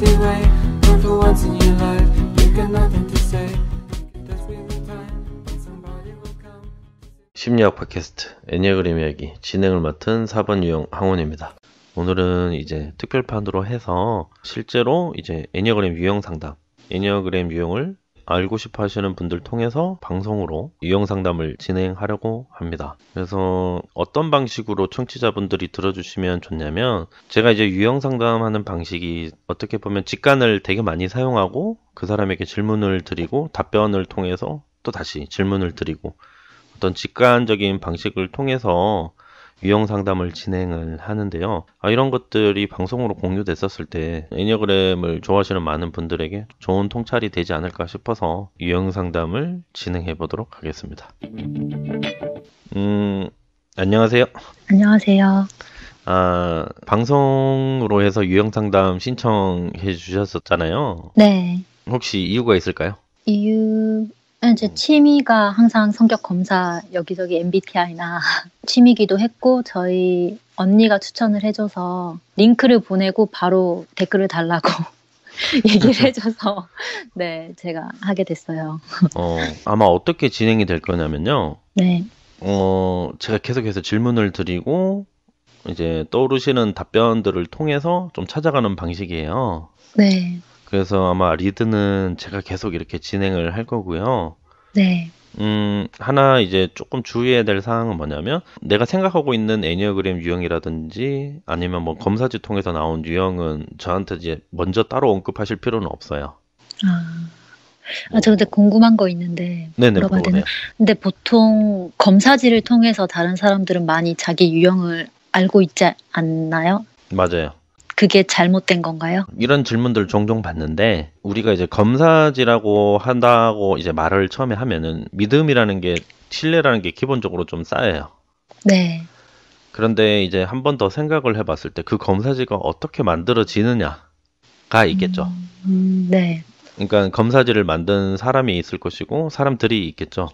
easy way. But for once in your life, you got nothing to say. Touch me with time, and somebody will come. 심리학 팟캐스트 애니어그램 이야기 진행을 맡은 4번 유형 항원입니다. 오늘은 이제 특별판으로 해서 실제로 이제 애니어그램 유형 상담, 애니어그램 유형을 알고 싶어 하시는 분들 통해서 방송으로 유형 상담을 진행하려고 합니다. 그래서 어떤 방식으로 청취자분들이 들어주시면 좋냐면, 제가 이제 유형 상담하는 방식이 어떻게 보면 직관을 되게 많이 사용하고 그 사람에게 질문을 드리고 답변을 통해서 또 다시 질문을 드리고 어떤 직관적인 방식을 통해서 유형 상담을 진행을 하는데요. 이런 것들이 방송으로 공유됐었을 때 애니어그램을 좋아하시는 많은 분들에게 좋은 통찰이 되지 않을까 싶어서 유형 상담을 진행해 보도록 하겠습니다. 안녕하세요. 안녕하세요. 방송으로 해서 유형 상담 신청해 주셨었잖아요. 네. 혹시 이유가 있을까요? 이유는 제 취미가 항상 성격 검사 여기저기 MBTI나 취미기도 했고, 저희 언니가 추천을 해줘서 링크를 보내고 바로 댓글을 달라고 얘기를 해줘서 네, 제가 하게 됐어요. 아마 어떻게 진행이 될 거냐면요. 네. 제가 계속해서 질문을 드리고 이제 떠오르시는 답변들을 통해서 좀 찾아가는 방식이에요. 네. 그래서 아마 리드는 제가 계속 이렇게 진행을 할 거고요. 네. 하나 이제 조금 주의해야 될 사항은 뭐냐면, 내가 생각하고 있는 애니어그램 유형이라든지 아니면 뭐 검사지 통해서 나온 유형은 저한테 이제 먼저 따로 언급하실 필요는 없어요. 저 근데 궁금한 거 있는데 네네, 물어봐도 되나? 물어보세요. 근데 보통 검사지를 통해서 다른 사람들은 많이 자기 유형을 알고 있지 않나요? 맞아요. 그게 잘못된 건가요? 이런 질문들 종종 받는데, 우리가 이제 검사지라고 한다고 이제 말을 처음에 하면은 믿음이라는 게, 신뢰라는 게 기본적으로 좀 쌓여요. 네. 그런데 이제 한 번 더 생각을 해봤을 때 그 검사지가 어떻게 만들어지느냐가 있겠죠. 네. 그러니까 검사지를 만든 사람이 있을 것이고 사람들이 있겠죠.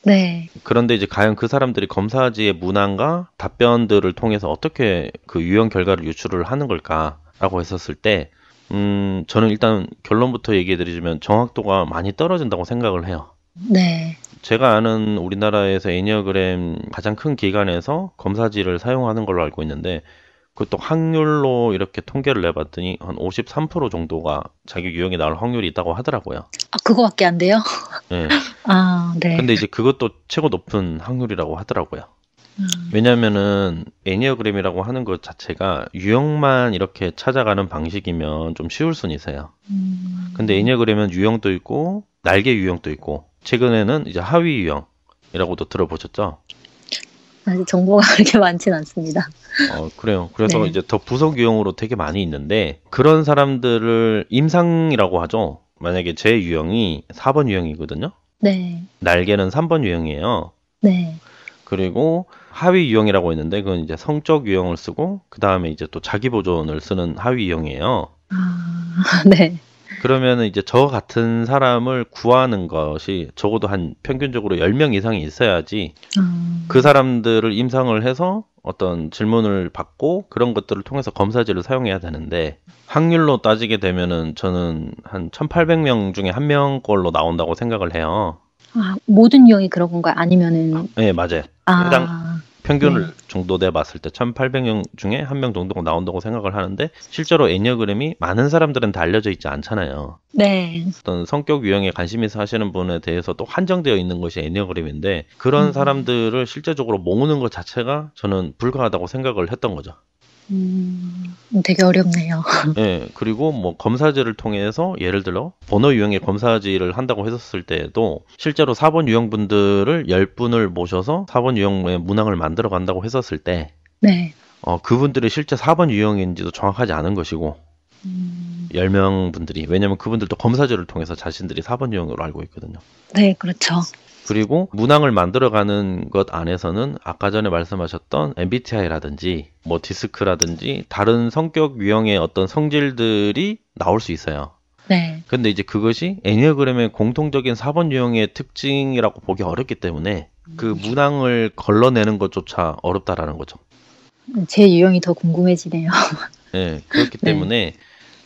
네. 그런데 이제 과연 그 사람들이 검사지의 문항과 답변들을 통해서 어떻게 그 유형 결과를 유출을 하는 걸까라고 했었을 때, 저는 일단 결론부터 얘기해드리자면 정확도가 많이 떨어진다고 생각을 해요. 네. 제가 아는 우리나라에서 애니어그램 가장 큰 기관에서 검사지를 사용하는 걸로 알고 있는데, 그것도 확률로 이렇게 통계를 내봤더니 한 53% 정도가 자기 유형이 나올 확률이 있다고 하더라고요. 그거밖에 안 돼요? 네. 네. 근데 이제 그것도 최고 높은 확률이라고 하더라고요. 왜냐면은 애니어그램이라고 하는 것 자체가 유형만 이렇게 찾아가는 방식이면 좀 쉬울 수는 있어요. 근데 애니어그램은 유형도 있고 날개 유형도 있고, 최근에는 이제 하위 유형이라고도 들어보셨죠? 아직 정보가 그렇게 많진 않습니다. 그래요. 그래서 네. 이제 더 부속 유형으로 되게 많이 있는데, 그런 사람들을 임상이라고 하죠. 만약에 제 유형이 4번 유형이거든요. 네. 날개는 3번 유형이에요. 네. 그리고 하위 유형이라고 있는데, 그건 이제 성적 유형을 쓰고 그 다음에 이제 또 자기 보존을 쓰는 하위 유형이에요. 네. 그러면은 이제 저 같은 사람을 구하는 것이 적어도 한 평균적으로 10명 이상이 있어야지 그 사람들을 임상을 해서 어떤 질문을 받고 그런 것들을 통해서 검사지를 사용해야 되는데, 확률로 따지게 되면은 저는 한 1800명 중에 1명 걸로 나온다고 생각을 해요. 모든 유형이 그런 건가요? 아니면은 네, 맞아요. 해당 평균을 정도 내봤을 때 1800명 중에 1명 정도가 나온다고 생각을 하는데, 실제로 애니어그램이 많은 사람들한테 알려져 있지 않잖아요. 네. 어떤 성격 유형에 관심 있어 하시는 분에 대해서도 한정되어 있는 것이 애니어그램인데, 그런 사람들을 실제적으로 모으는 것 자체가 저는 불가하다고 생각을 했던 거죠. 되게 어렵네요. 예, 그리고 뭐 검사지를 통해서 예를 들어 번호 유형의 검사지를 한다고 했었을 때에도 실제로 4번 유형분들을 10분을 모셔서 4번 유형의 문항을 만들어 간다고 했었을 때, 네. 그분들이 실제 4번 유형인지도 정확하지 않은 것이고, 10명 분들이, 왜냐면 그분들도 검사지를 통해서 자신들이 4번 유형으로 알고 있거든요. 네, 그렇죠. 그리고 문항을 만들어가는 것 안에서는 아까 전에 말씀하셨던 MBTI라든지 뭐 디스크라든지 다른 성격 유형의 어떤 성질들이 나올 수 있어요. 네. 근데 이제 그것이 애니어그램의 공통적인 4번 유형의 특징이라고 보기 어렵기 때문에 그 문항을 걸러내는 것조차 어렵다라는 거죠. 제 유형이 더 궁금해지네요. 네, 그렇기 때문에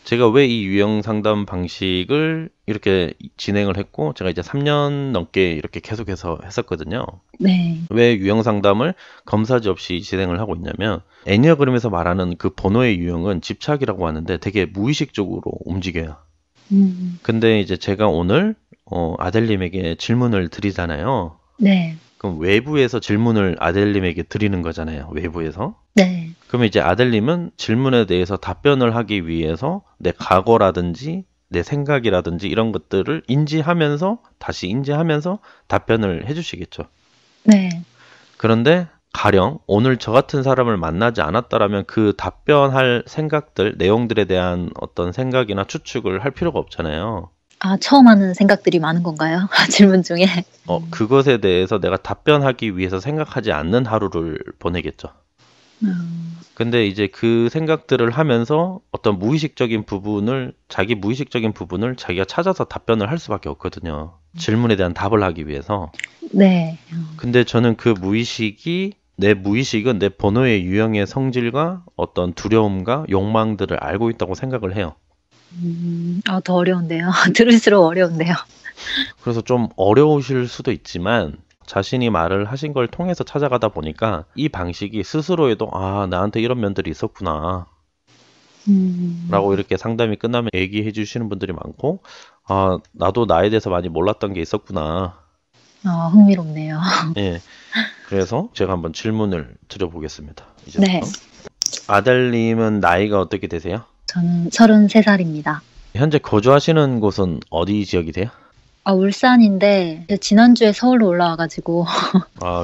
제가 왜 이 유형 상담 방식을 이렇게 진행을 했고, 제가 이제 3년 넘게 이렇게 계속해서 했었거든요. 네. 왜 유형 상담을 검사지 없이 진행을 하고 있냐면, 애니어그램에서 말하는 그 번호의 유형은 집착이라고 하는데 되게 무의식적으로 움직여요. 근데 이제 제가 오늘 아델님에게 질문을 드리잖아요. 네. 그럼 외부에서 질문을 아델님에게 드리는 거잖아요. 외부에서. 네. 그러면 이제 아델님은 질문에 대해서 답변을 하기 위해서 내 과거라든지 내 생각이라든지 이런 것들을 인지하면서 다시 인지하면서 답변을 해주시겠죠. 네. 그런데 가령 오늘 저 같은 사람을 만나지 않았다라면 그 답변할 생각들, 내용들에 대한 어떤 생각이나 추측을 할 필요가 없잖아요. 아, 처음 하는 생각들이 많은 건가요? 질문 중에. 그것에 대해서 내가 답변하기 위해서 생각하지 않는 하루를 보내겠죠. 근데 이제 그 생각들을 하면서 어떤 무의식적인 부분을, 자기 무의식적인 부분을 자기가 찾아서 답변을 할 수밖에 없거든요. 질문에 대한 답을 하기 위해서. 네. 근데 저는 그 무의식이, 내 무의식은 내 번호의 유형의 성질과 어떤 두려움과 욕망들을 알고 있다고 생각을 해요. 더 어려운데요. 들을수록 어려운데요. 그래서 좀 어려우실 수도 있지만 자신이 말을 하신 걸 통해서 찾아가다 보니까 이 방식이 스스로에도 나한테 이런 면들이 있었구나 라고 이렇게 상담이 끝나면 얘기해 주시는 분들이 많고, 나도 나에 대해서 많이 몰랐던 게 있었구나. 흥미롭네요. 예. 그래서 제가 한번 질문을 드려보겠습니다. 네. 아델님은 나이가 어떻게 되세요? 저는 33살입니다. 현재 거주하시는 곳은 어디 지역이세요? 울산인데 지난주에 서울로 올라와가지고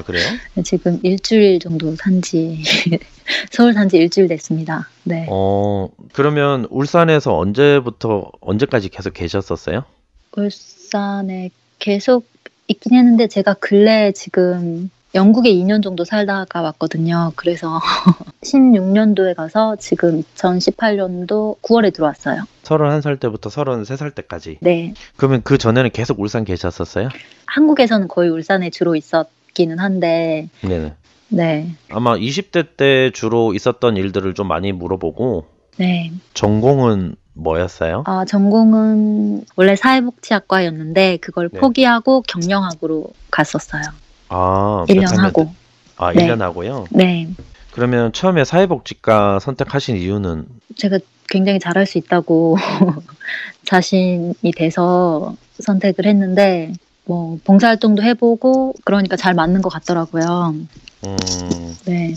그래요? 지금 일주일 정도 서울 산지 일주일 됐습니다. 네. 그러면 울산에서 언제부터 언제까지 계속 계셨었어요? 울산에 계속 있긴 했는데 제가 근래 지금 영국에 2년 정도 살다가 왔거든요. 그래서 16년도에 가서 지금 2018년도 9월에 들어왔어요. 31살 때부터 33살 때까지? 네. 그러면 그 전에는 계속 울산 계셨었어요? 한국에서는 거의 울산에 주로 있었기는 한데. 네네. 네. 아마 20대 때 주로 있었던 일들을 좀 많이 물어보고. 네. 전공은 뭐였어요? 전공은 원래 사회복지학과였는데 그걸 포기하고 경영학으로 갔었어요. 1년 하고. 1년 하고요? 네. 그러면 처음에 사회복지과 선택하신 이유는? 제가 굉장히 잘할 수 있다고 자신이 돼서 선택을 했는데 봉사활동도 해보고 그러니까 잘 맞는 것 같더라고요. 네.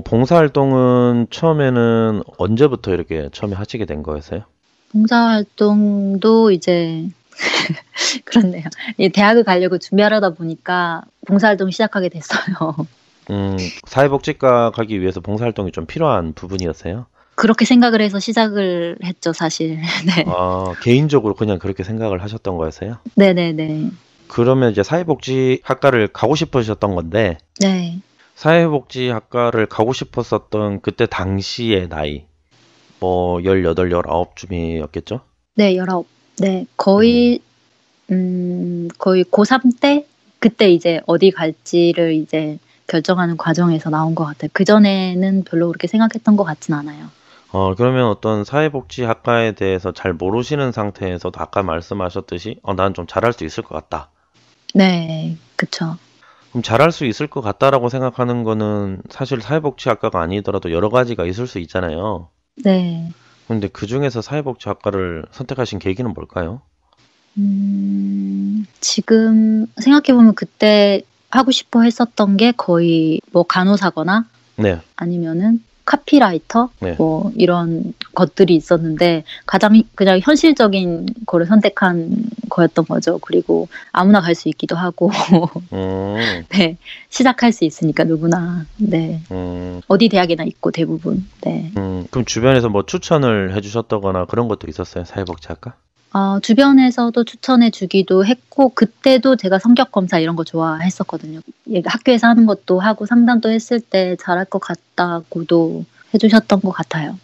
봉사활동은 처음에는 언제부터 이렇게 처음에 하시게 된 거였어요? 봉사활동도 이제 그렇네요. 대학을 가려고 준비하려다 보니까 봉사활동 시작하게 됐어요. 사회복지과 가기 위해서 봉사활동이 좀 필요한 부분이었어요? 그렇게 생각을 해서 시작을 했죠, 사실. 네. 개인적으로 그냥 그렇게 생각을 하셨던 거였어요? 네네네. 그러면 이제 사회복지학과를 가고 싶으셨던 건데, 네. 사회복지학과를 가고 싶었었던 그때 당시의 나이, 18, 19쯤이었겠죠? 네, 19. 네, 거의 고3 때? 그때 이제 어디 갈지를 이제 결정하는 과정에서 나온 것 같아요. 그전에는 별로 그렇게 생각했던 것 같진 않아요. 그러면 어떤 사회복지학과에 대해서 잘 모르시는 상태에서도 아까 말씀하셨듯이 난 좀 잘할 수 있을 것 같다. 네, 그쵸. 그럼 잘할 수 있을 것 같다라고 생각하는 거는 사실 사회복지학과가 아니더라도 여러 가지가 있을 수 있잖아요. 네. 근데 그 중에서 사회복지학과를 선택하신 계기는 뭘까요? 지금 생각해보면 그때 하고 싶어 했었던 게 거의 간호사거나 네. 아니면은 카피라이터 네. 이런 것들이 있었는데 가장 그냥 현실적인 거를 선택한 거였던 거죠. 그리고 아무나 갈 수 있기도 하고 네, 시작할 수 있으니까 누구나. 네. 어디 대학이나 있고 대부분. 네. 그럼 주변에서 뭐 추천을 해주셨다거나 그런 것도 있었어요? 사회복지학과? 주변에서도 추천해 주기도 했고 그때도 제가 성격 검사 이런 거 좋아했었거든요. 학교에서 하는 것도 하고 상담도 했을 때 잘할 것 같다고도 해주셨던 것 같아요.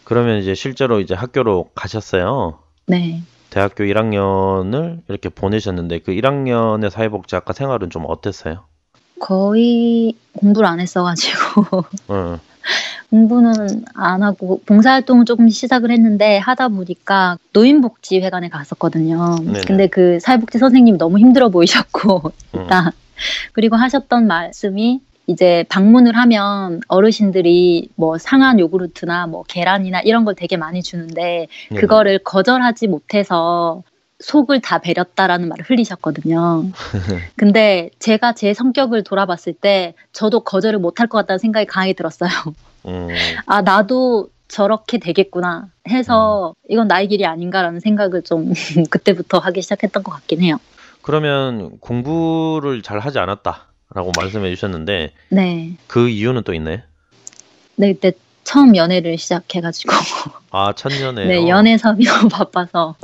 그러면 이제 실제로 이제 학교로 가셨어요? 네. 대학교 1학년을 이렇게 보내셨는데 그 1학년의 사회복지학과 생활은 좀 어땠어요? 거의 공부를 안 했어가지고 공부는 안 하고 봉사활동을 조금 시작을 했는데 하다 보니까 노인복지회관에 갔었거든요. 네네. 근데 그 사회복지 선생님이 너무 힘들어 보이셨고 음. 일단 그리고 하셨던 말씀이 이제 방문을 하면 어르신들이 뭐 상한 요구르트나 뭐 계란이나 이런 걸 되게 많이 주는데 네네. 그거를 거절하지 못해서 속을 다 베렸다라는 말을 흘리셨거든요. 근데 제가 제 성격을 돌아봤을 때 저도 거절을 못할 것 같다는 생각이 강하게 들었어요. 음, 아, 나도 저렇게 되겠구나 해서 이건 나의 길이 아닌가라는 생각을 좀 그때부터 하기 시작했던 것 같긴 해요. 그러면 공부를 잘 하지 않았다라고 말씀해 주셨는데 네. 그 이유는 또 있나요? 네, 그때 처음 연애를 시작해가지고 아, 첫년에요. 네, 연애 사업이 너무 바빠서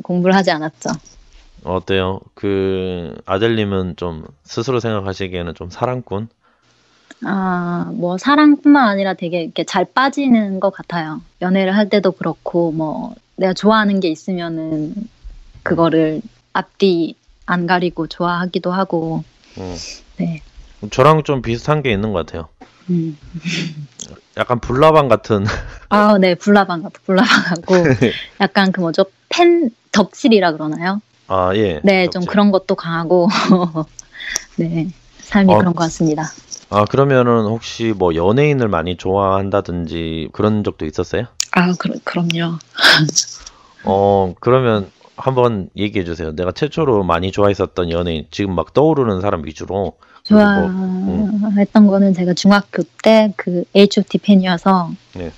공부를 하지 않았죠. 어때요? 그 아델님은 좀 스스로 생각하시기에는 좀 사랑꾼? 아, 뭐 사랑뿐만 아니라 되게 이렇게 잘 빠지는 것 같아요. 연애를 할 때도 그렇고 뭐 내가 좋아하는 게 있으면은 그거를 앞뒤 안 가리고 좋아하기도 하고. 음. 네. 저랑 좀 비슷한 게 있는 것 같아요. 음. 약간 불나방 같은. 아, 네, 불나방하고 약간 그 뭐죠? 펜 덕질이라 그러나요? 아, 예. 네, 좀 덕질. 그런 것도 강하고 네, 삶이 그런 것 같습니다. 아, 그러면은 혹시 뭐 연예인을 많이 좋아한다든지 그런 적도 있었어요? 아, 그럼요. 그러면 한번 얘기해 주세요. 내가 최초로 많이 좋아했었던 연예인, 지금 막 떠오르는 사람 위주로. 그리고 뭐, 좋아했던 거는 제가 중학교 때 그 H.O.T 팬이어서 네.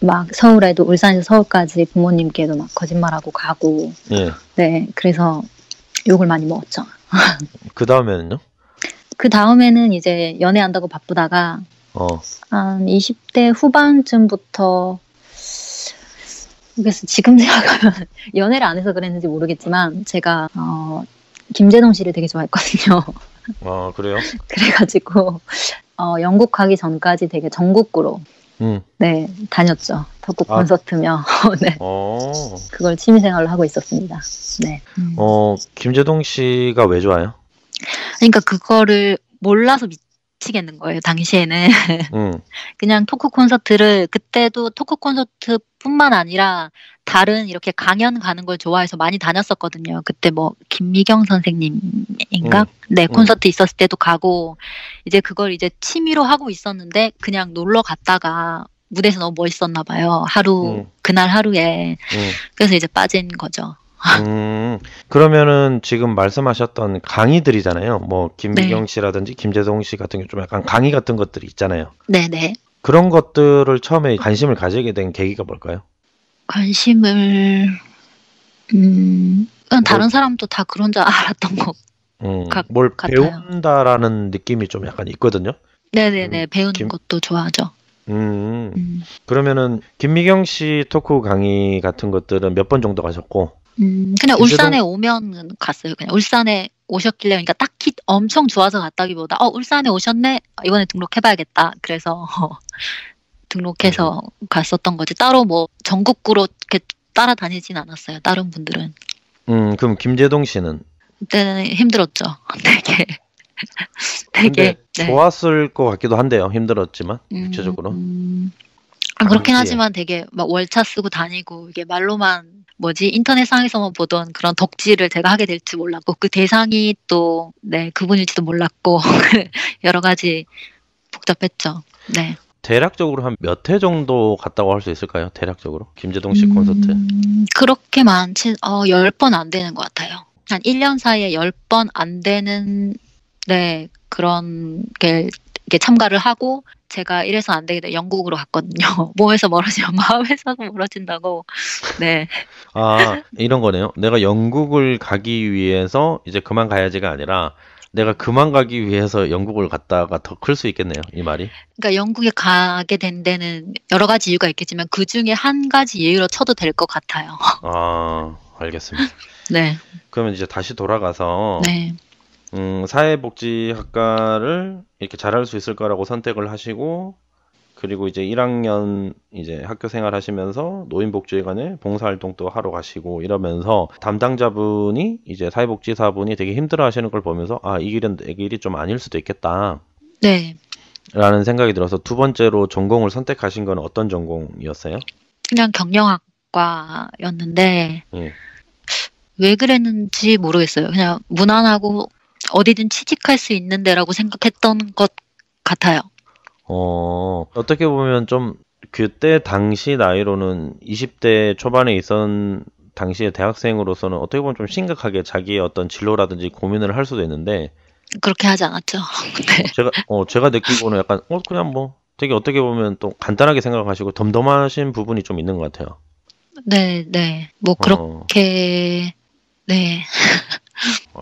막 서울에도 울산에서 서울까지 부모님께도 막 거짓말하고 가고 예. 네, 그래서 욕을 많이 먹었죠. 그 다음에는요? 그 다음에는 이제 연애한다고 바쁘다가 한 20대 후반쯤부터 그래서 지금 생각하면 연애를 안 해서 그랬는지 모르겠지만 제가 김재동 씨를 되게 좋아했거든요. 아, 그래요? 그래가지고 영국 가기 전까지 되게 전국구로 네, 다녔죠. 덕국 콘서트며 네. 그걸 취미생활로 하고 있었습니다. 네. 김재동 씨가 왜 좋아요? 그러니까 그거를 몰라서 미치겠는 거예요. 당시에는 그냥 토크 콘서트를 그때도 토크 콘서트뿐만 아니라 다른 이렇게 강연 가는 걸 좋아해서 많이 다녔었거든요. 그때 뭐 김미경 선생님인가? 네, 콘서트 있었을 때도 가고 이제 그걸 이제 취미로 하고 있었는데 그냥 놀러 갔다가 무대에서 너무 멋있었나 봐요. 그날 하루에. 그래서 이제 빠진 거죠. 그러면은 지금 말씀하셨던 강의들이잖아요. 뭐 김미경 네. 씨라든지 김재동 씨 같은 게 좀 약간 강의 같은 것들이 있잖아요. 네네. 그런 것들을 처음에 관심을 가지게 된 계기가 뭘까요? 관심을 다른 사람도 다 그런 줄 알았던 거 뭘 같아요. 배운다라는 느낌이 좀 약간 있거든요. 네네네. 배우는 것도 좋아하죠. 그러면은 김미경 씨 토크 강의 같은 것들은 몇 번 정도 가셨고? 그냥 울산에 오면 갔어요. 그냥 울산에 오셨길래 그러니까 딱히 엄청 좋아서 갔다기보다 울산에 오셨네? 이번에 등록해봐야겠다. 그래서 등록해서 갔었던 거지. 따로 뭐 전국구로 이렇게 따라다니진 않았어요. 다른 분들은. 그럼 김재동 씨는? 그때는 힘들었죠. 되게 근데 좋았을 것 같기도 한데요. 힘들었지만 구체적으로. 그렇긴 하지만 되게 막 월차 쓰고 다니고 이게 말로만 인터넷상에서만 보던 그런 덕질을 제가 하게 될지 몰랐고 그 대상이 또 그분일지도 몰랐고 여러 가지 복잡했죠. 네. 대략적으로 한 몇 회 정도 갔다고 할 수 있을까요? 대략적으로 김재동 씨 콘서트. 그렇게 많지 10번 안 되는 것 같아요. 한 1년 사이에 10번 안 되는 그런 게 참가를 하고 제가 이래서 안 되게 영국으로 갔거든요. 몸에서 멀어지면 마음에서 멀어진다고. 네. 아, 이런 거네요. 내가 영국을 가기 위해서 이제 그만 가야지가 아니라 내가 그만 가기 위해서 영국을 갔다가 더 클 수 있겠네요. 이 말이. 그러니까 영국에 가게 된 데는 여러 가지 이유가 있겠지만 그 중에 한 가지 예유로 쳐도 될 것 같아요. 아, 알겠습니다. 네. 그러면 이제 다시 돌아가서 네. 사회복지학과를 이렇게 잘할 수 있을 거라고 선택을 하시고 그리고 이제 1학년 이제 학교 생활 하시면서 노인복지회관에 봉사활동도 하러 가시고 이러면서 담당자분이 이제 사회복지사분이 되게 힘들어 하시는 걸 보면서 이 길은 내 길이 좀 아닐 수도 있겠다. 네. 라는 생각이 들어서 두 번째로 전공을 선택하신 건 어떤 전공이었어요? 그냥 경영학과였는데 예. 왜 그랬는지 모르겠어요. 그냥 무난하고 어디든 취직할 수 있는 데라고 생각했던 것 같아요. 어떻게 보면 좀 그때 당시 나이로는 20대 초반에 있던 당시의 대학생으로서는 어떻게 보면 좀 심각하게 자기의 어떤 진로라든지 고민을 할 수도 있는데 그렇게 하지 않았죠. 네. 제가 느끼고는 약간 그냥 뭐 되게 어떻게 보면 또 간단하게 생각하시고 덤덤하신 부분이 좀 있는 것 같아요. 네, 네. 뭐 그렇게 네.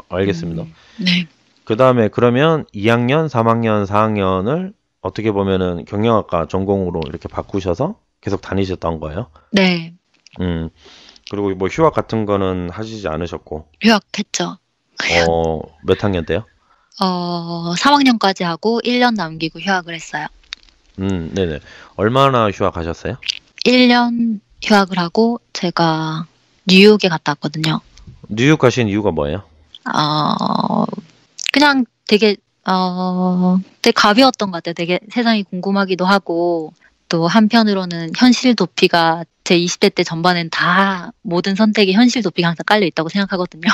알겠습니다. 네. 그 다음에 그러면 2학년, 3학년, 4학년을 어떻게 보면은 경영학과 전공으로 이렇게 바꾸셔서 계속 다니셨던 거예요? 네. 그리고 뭐 휴학 같은 거는 하시지 않으셨고. 휴학했죠. 몇 학년 때요? 3학년까지 하고 1년 남기고 휴학을 했어요. 네네. 얼마나 휴학하셨어요? 1년 휴학을 하고 제가 뉴욕에 갔다 왔거든요. 뉴욕 가신 이유가 뭐예요? 그냥 되게 가벼웠던 것 같아요. 되게 세상이 궁금하기도 하고 또 한편으로는 현실 도피가 제 20대 때 전반엔 다 모든 선택에 현실 도피가 항상 깔려 있다고 생각하거든요.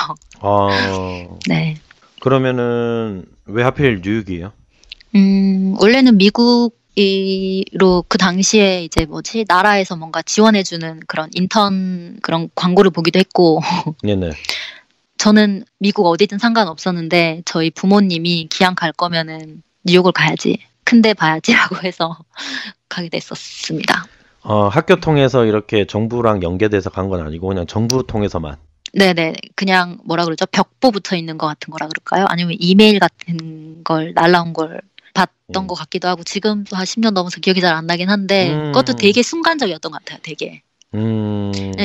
네. 그러면은 왜 하필 뉴욕이에요? 원래는 미국으로 그 당시에 이제 나라에서 뭔가 지원해주는 그런 인턴 그런 광고를 보기도 했고. 네네. 저는 미국 어디든 상관없었는데 저희 부모님이 기왕 갈 거면은 뉴욕을 가야지. 큰데 봐야지라고 해서 가게 됐었습니다. 학교 통해서 이렇게 정부랑 연계돼서 간 건 아니고 그냥 정부 통해서만. 네네. 그냥 뭐라 그러죠? 벽보 붙어 있는 것 같은 거라 그럴까요? 아니면 이메일 같은 걸 날라온 걸 봤던 것 같기도 하고 지금도 한 10년 넘어서 기억이 잘 안 나긴 한데 그것도 되게 순간적이었던 것 같아요. 되게.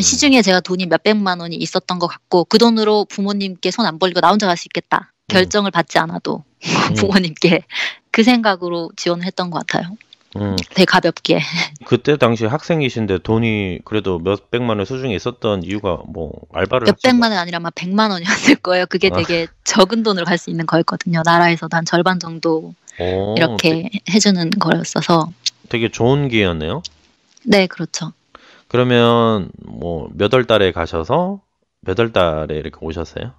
시중에 제가 돈이 몇백만 원이 있었던 것 같고 그 돈으로 부모님께 손 안 벌리고 나 혼자 갈 수 있겠다. 결정을 받지 않아도 부모님께 그 생각으로 지원을 했던 것 같아요. 되게 가볍게. 그때 당시 학생이신데 돈이 그래도 몇백만 원 수준에 있었던 이유가 뭐 알바를 몇백만 원 아니라 아마 100만 원이었을 거예요. 그게 되게 적은 돈으로 갈 수 있는 거였거든요. 나라에서도 한 절반 정도 이렇게 해주는 거였어서. 되게 좋은 기회였네요. 네, 그렇죠. 그러면 뭐 몇 월 달에 가셔서 몇 월 달에 이렇게 오셨어요?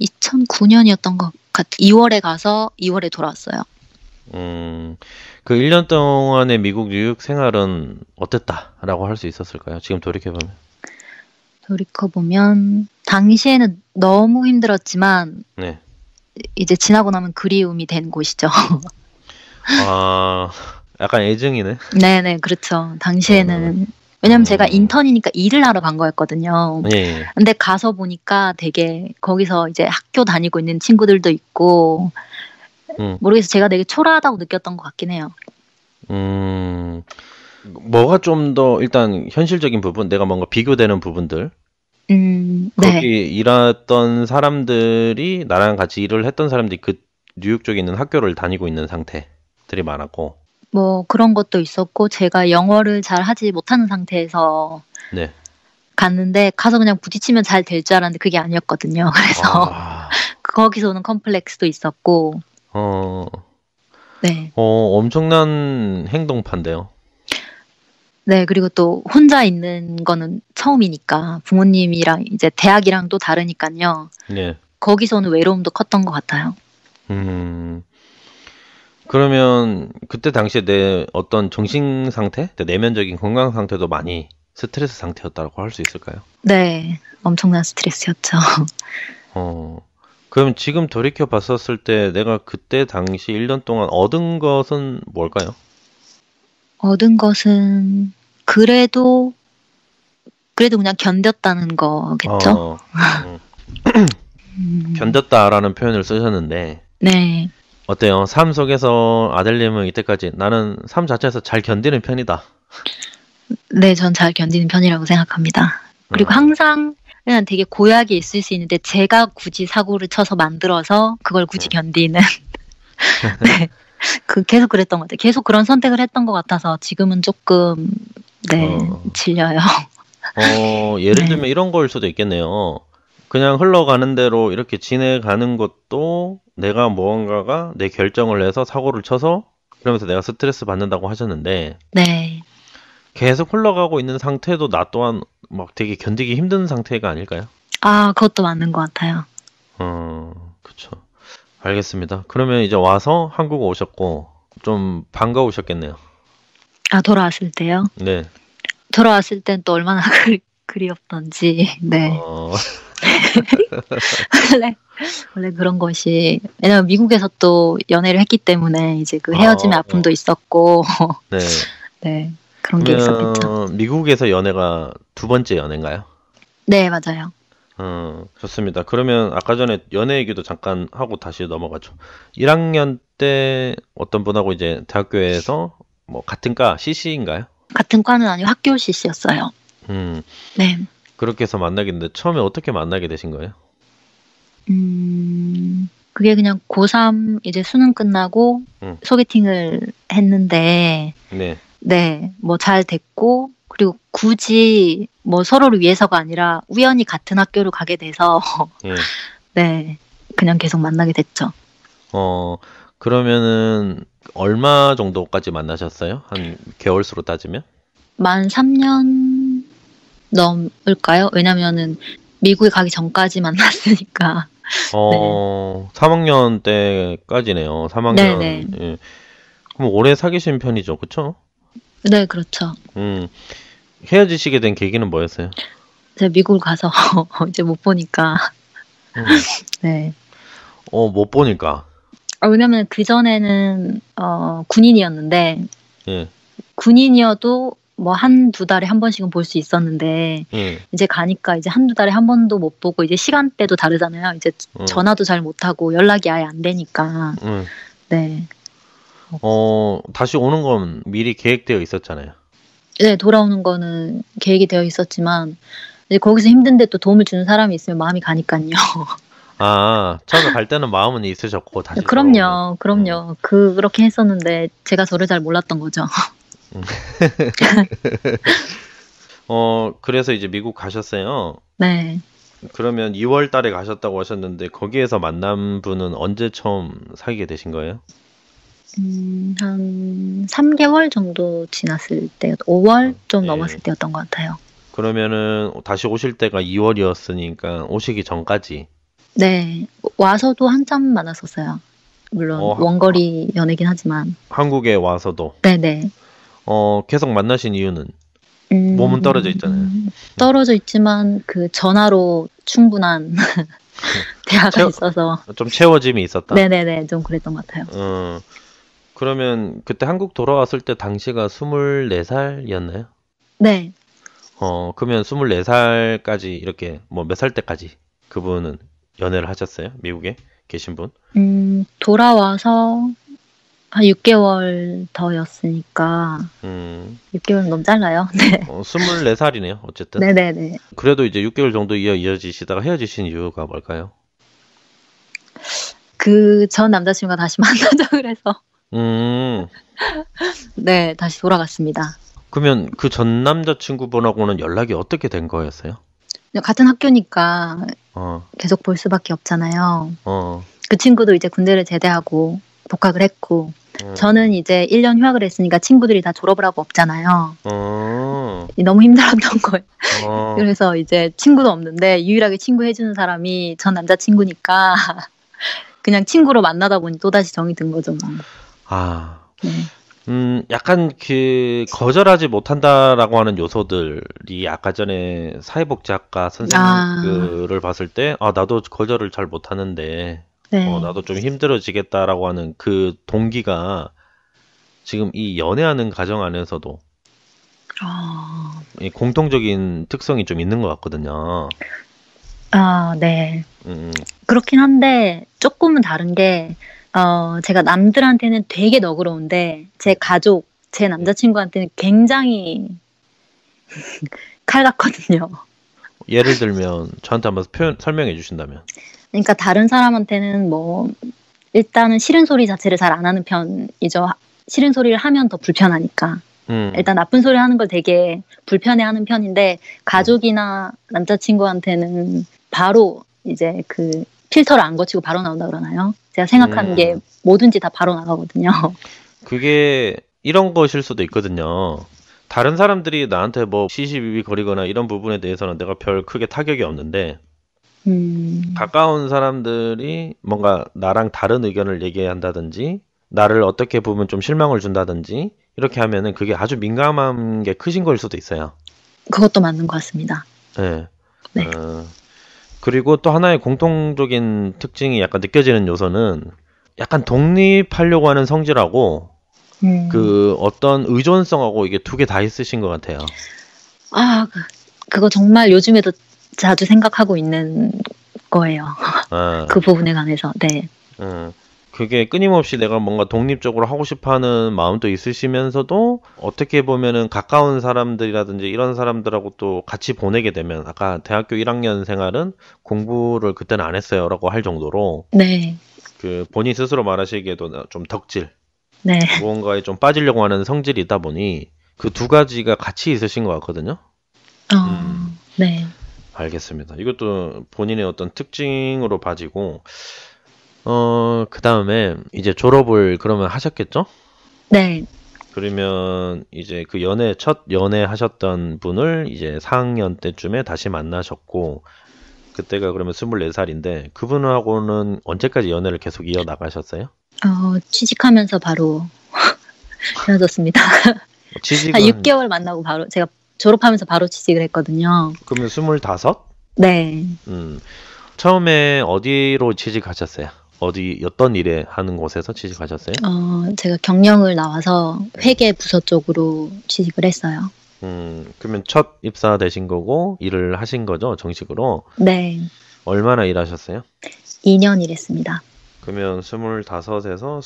2009년이었던 것 같아요. 2월에 가서 2월에 돌아왔어요. 그 1년 동안의 미국 뉴욕 생활은 어땠다라고 할 수 있었을까요? 지금 돌이켜보면 당시에는 너무 힘들었지만 네. 이제 지나고 나면 그리움이 된 곳이죠. 약간 애증이네. 네네, 그렇죠. 당시에는 왜냐면 제가 인턴이니까 일을 하러 간 거였거든요. 예. 근데 가서 보니까 되게 거기서 이제 학교 다니고 있는 친구들도 있고 모르겠어요. 제가 되게 초라하다고 느꼈던 것 같긴 해요. 뭐가 좀 더 일단 현실적인 부분, 내가 뭔가 비교되는 부분들. 네. 거기 일했던 사람들이 나랑 같이 일을 했던 사람들이 그 뉴욕 쪽에 있는 학교를 다니고 있는 상태들이 많았고. 뭐 그런 것도 있었고 제가 영어를 잘 하지 못하는 상태에서 네. 갔는데 가서 그냥 부딪히면 잘 될 줄 알았는데 그게 아니었거든요. 그래서 거기서 오는 컴플렉스도 있었고. 네. 엄청난 행동파인데요. 네, 그리고 또 혼자 있는 거는 처음이니까 부모님이랑 이제 대학이랑 또 다르니까요. 네. 거기서 오는 외로움도 컸던 것 같아요. 그러면 그때 당시에 내 어떤 정신 상태, 내 내면적인 건강 상태도 많이 스트레스 상태였다고 할 수 있을까요? 네, 엄청난 스트레스였죠. 그럼 지금 돌이켜 봤었을 때 내가 그때 당시 1년 동안 얻은 것은 뭘까요? 얻은 것은 그래도 그냥 견뎠다는 거겠죠? 견뎠다라는 표현을 쓰셨는데 네. 어때요? 삶 속에서 아델님은 이때까지 나는 삶 자체에서 잘 견디는 편이다. 네, 전 잘 견디는 편이라고 생각합니다. 그리고 항상 그냥 되게 고약이 있을 수 있는데 제가 굳이 사고를 쳐서 만들어서 그걸 굳이 견디는 네. 계속 그랬던 것 같아요. 계속 그런 선택을 했던 것 같아서 지금은 조금 질려요. 예를 들면 이런 걸 수도 있겠네요. 그냥 흘러가는 대로 이렇게 지내가는 것도 내가 무언가가 내 결정을 해서 사고를 쳐서 그러면서 내가 스트레스 받는다고 하셨는데 네. 계속 흘러가고 있는 상태도 나 또한 막 되게 견디기 힘든 상태가 아닐까요? 아, 그것도 맞는 것 같아요. 그쵸. 알겠습니다. 그러면 이제 와서 한국 오셨고 좀 반가우셨겠네요. 아, 돌아왔을 때요? 네. 돌아왔을 땐 또 얼마나 그리웠던지. 네. 원래 그런 것이, 왜냐면 미국에서 또 연애를 했기 때문에 이제 그 헤어짐의 아픔도 있었고, 네. 네. 그런 게 있었겠죠. 그러면 미국에서 연애가 두 번째 연애인가요? 네, 맞아요. 좋습니다. 그러면 아까 전에 연애 얘기도 잠깐 하고 다시 넘어가죠. 1학년 때 어떤 분하고 이제 대학교에서 뭐 같은 과 CC인가요? 같은 과는 아니고 학교 CC였어요. 네. 그렇게 해서 만나게 됐는데 처음에 어떻게 만나게 되신 거예요? 그게 그냥 고3 이제 수능 끝나고 소개팅을 했는데, 네. 네, 뭐 잘 됐고, 그리고 굳이 뭐 서로를 위해서가 아니라 우연히 같은 학교를 가게 돼서, 예. 네, 그냥 계속 만나게 됐죠. 그러면은 얼마 정도까지 만나셨어요? 한 개월수로 따지면? 만 3년 넘을까요? 왜냐면은 미국에 가기 전까지 만났으니까. 3학년 때까지네요. 3학년. 네네. 예. 그럼 오래 사귀신 편이죠, 그쵸? 네, 그렇죠. 헤어지시게 된 계기는 뭐였어요? 제가 미국을 가서 이제 못 보니까. 네. 못 보니까. 왜냐면 그전에는 군인이었는데, 예. 군인이어도 뭐 한두 달에 한 번씩은 볼 수 있었는데, 이제 가니까 이제 한두 달에 한 번도 못 보고, 이제 시간대도 다르잖아요. 이제 전화도 잘 못하고 연락이 아예 안 되니까. 네. 다시 오는 건 미리 계획되어 있었잖아요. 네, 돌아오는 거는 계획이 되어 있었지만, 이제 거기서 힘든데 또 도움을 주는 사람이 있으면 마음이 가니까요. 처음에 갈 때는 마음은 있으셨고, 다시. 그럼요. 그렇게 했었는데, 제가 저를 잘 몰랐던 거죠. 그래서 이제 미국 가셨어요. 네. 그러면 2월 달에 가셨다고 하셨는데, 거기에서 만난 분은 언제 처음 사귀게 되신 거예요? 한 3개월 정도 지났을 때, 5월 좀 넘었을 때였던 것 같아요. 그러면은 다시 오실 때가 2월이었으니까 오시기 전까지. 네. 와서도 한참 만났었어요. 물론 원거리 연애긴 하지만. 한국에 와서도. 네네. 계속 만나신 이유는? 몸은 떨어져 있잖아요. 떨어져 있지만 그 전화로 충분한 대화가 있어서. 좀 채워짐이 있었다? 네네네. 좀 그랬던 것 같아요. 그러면 그때 한국 돌아왔을 때 당시가 24살이었나요? 네. 그러면 24살까지 이렇게 뭐 몇 살 때까지 그분은 연애를 하셨어요? 미국에 계신 분? 돌아와서 한 6개월 더였으니까 6개월은 너무 짧나요? 네. 24살이네요. 어쨌든. 네네네. 그래도 이제 6개월 정도 이어지시다가 헤어지신 이유가 뭘까요? 그 전 남자친구가 다시 만나자 그래서 네, 다시 돌아갔습니다. 그러면 그 전 남자친구분하고는 연락이 어떻게 된 거였어요? 같은 학교니까 계속 볼 수밖에 없잖아요. 그 친구도 이제 군대를 제대하고 복학을 했고 저는 이제 1년 휴학을 했으니까 친구들이 다 졸업을 하고 없잖아요. 너무 힘들었던 거예요. 그래서 이제 친구도 없는데 유일하게 친구 해주는 사람이 전 남자친구니까 그냥 친구로 만나다 보니 또다시 정이 든 거죠. 뭐. 네. 약간 그 거절하지 못한다라고 하는 요소들이 아까 전에 사회복지학과 선생님을 봤을 때 나도 거절을 잘 못하는데 네. 나도 좀 힘들어지겠다라고 하는 그 동기가 지금 이 연애하는 과정 안에서도 이 공통적인 특성이 좀 있는 것 같거든요. 네. 그렇긴 한데 조금은 다른 게 제가 남들한테는 되게 너그러운데 제 가족, 제 남자친구한테는 굉장히 칼 같거든요. 예를 들면 저한테 한번 설명해 주신다면. 그러니까 다른 사람한테는 뭐 일단은 싫은 소리 자체를 잘 안 하는 편이죠. 싫은 소리를 하면 더 불편하니까. 일단 나쁜 소리 하는 걸 되게 불편해하는 편인데 가족이나 남자친구한테는 바로 이제 그 필터를 안 거치고 바로 나온다 그러나요? 제가 생각하는 게 뭐든지 다 바로 나가거든요. 그게 이런 것일 수도 있거든요. 다른 사람들이 나한테 뭐 시시비비 거리거나 이런 부분에 대해서는 내가 별 크게 타격이 없는데 가까운 사람들이 뭔가 나랑 다른 의견을 얘기한다든지 나를 어떻게 보면 좀 실망을 준다든지 이렇게 하면은 그게 아주 민감한 게 크신 걸 수도 있어요. 그것도 맞는 것 같습니다. 네. 네. 그리고 또 하나의 공통적인 특징이 약간 느껴지는 요소는 약간 독립하려고 하는 성질하고 그 어떤 의존성하고 이게 두 개 다 있으신 것 같아요. 아, 그거 정말 요즘에도 자주 생각하고 있는 거예요. 그 부분에 관해서. 네. 그게 끊임없이 내가 뭔가 독립적으로 하고 싶어하는 마음도 있으시면서도 어떻게 보면은 가까운 사람들이라든지 이런 사람들하고 또 같이 보내게 되면 아까 대학교 1학년 생활은 공부를 그때는 안 했어요라고 할 정도로 네. 그 본인 스스로 말하시기에도 좀 덕질, 네. 무언가에 좀 빠지려고 하는 성질이 있다 보니 그 두 가지가 같이 있으신 것 같거든요. 네. 알겠습니다. 이것도 본인의 어떤 특징으로 봐지고 그 다음에 이제 졸업을 그러면 하셨겠죠? 네. 그러면 이제 그 첫 연애 하셨던 분을 이제 4학년 때쯤에 다시 만나셨고 그때가 그러면 24살인데 그분하고는 언제까지 연애를 계속 이어나가셨어요? 취직하면서 바로 헤어졌습니다. 취직은 한 6개월 만나고 바로 제가 졸업하면서 바로 취직을 했거든요. 그러면 25? 네. 처음에 어디로 취직하셨어요? 어떤 일에 하는 곳에서 취직하셨어요? 제가 경영을 나와서 회계 부서 쪽으로 취직을 했어요. 그러면 첫 입사되신 거고 일을 하신 거죠, 정식으로? 네. 얼마나 일하셨어요? 2년 일했습니다. 그러면 25에서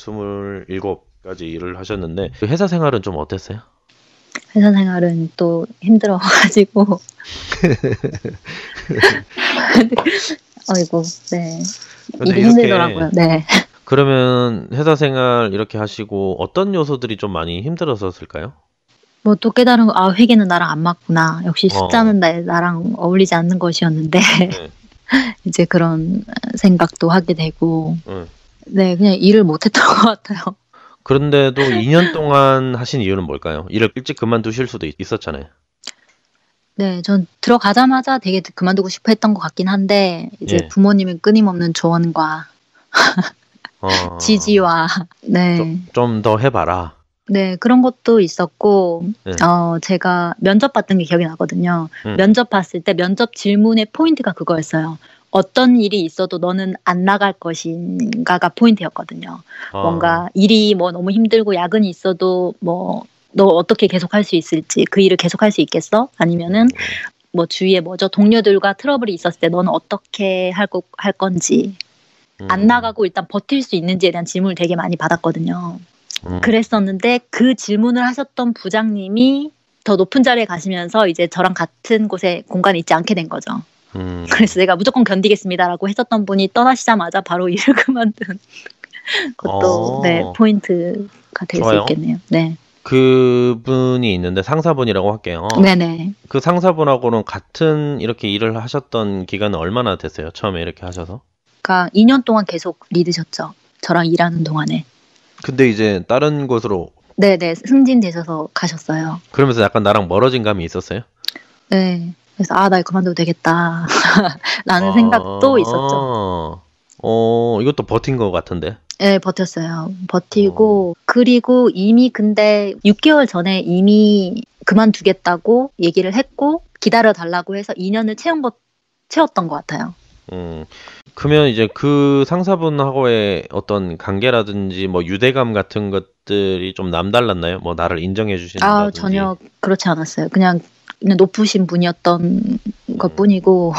27까지 일을 하셨는데 그 회사 생활은 좀 어땠어요? 회사 생활은 또 힘들어가지고 어이구, 네. 일이 힘들더라고요. 네. 그러면 회사 생활 이렇게 하시고 어떤 요소들이 좀 많이 힘들었을까요? 뭐 또 깨달은 거, 회계는 나랑 안 맞구나. 역시 숫자는 나랑 어울리지 않는 것이었는데 네. 이제 그런 생각도 하게 되고 네, 그냥 일을 못했던 것 같아요. 그런데도 2년 동안 하신 이유는 뭘까요? 일을 일찍 그만두실 수도 있었잖아요. 네, 전 들어가자마자 되게 그만두고 싶어 했던 것 같긴 한데 이제 부모님의 끊임없는 조언과 지지와 네. 좀 더 해봐라. 네, 그런 것도 있었고 네. 제가 면접 봤던 게 기억이 나거든요. 면접 봤을 때 면접 질문의 포인트가 그거였어요. 어떤 일이 있어도 너는 안 나갈 것인가가 포인트였거든요. 뭔가 일이 뭐 너무 힘들고 야근이 있어도 뭐 너 어떻게 계속할 수 있을지, 그 일을 계속할 수 있겠어? 아니면은 뭐 주위에 뭐죠, 동료들과 트러블이 있었을 때 너는 어떻게 할 건지, 안 나가고 일단 버틸 수 있는지에 대한 질문을 되게 많이 받았거든요. 그랬었는데 그 질문을 하셨던 부장님이 더 높은 자리에 가시면서 이제 저랑 같은 곳에 공간에 있지 않게 된 거죠. 그래서 내가 무조건 견디겠습니다라고 했었던 분이 떠나시자마자 바로 일을 그만둔 것도 네, 포인트가 될 수 있겠네요. 네. 그분이 있는데 상사분이라고 할게요. 네네. 그 상사분하고는 같은 이렇게 일을 하셨던 기간은 얼마나 됐어요? 처음에 이렇게 하셔서? 그러니까 2년 동안 계속 리드셨죠. 저랑 일하는 동안에. 근데 이제 다른 곳으로 네네, 승진되셔서 가셨어요. 그러면서 약간 나랑 멀어진 감이 있었어요? 네. 그래서 나 그만둬도 되겠다 라는 생각도 있었죠. 이것도 버틴 것 같은데. 네, 버텼어요. 버티고 그리고 이미 근데 6개월 전에 이미 그만두겠다고 얘기를 했고 기다려달라고 해서 2년을 채웠던 것 같아요. 그러면 이제 그 상사분하고의 어떤 관계라든지 뭐 유대감 같은 것들이 좀 남달랐나요? 뭐 나를 인정해 주신다든지. 전혀 그렇지 않았어요. 그냥 높으신 분이었던 것뿐이고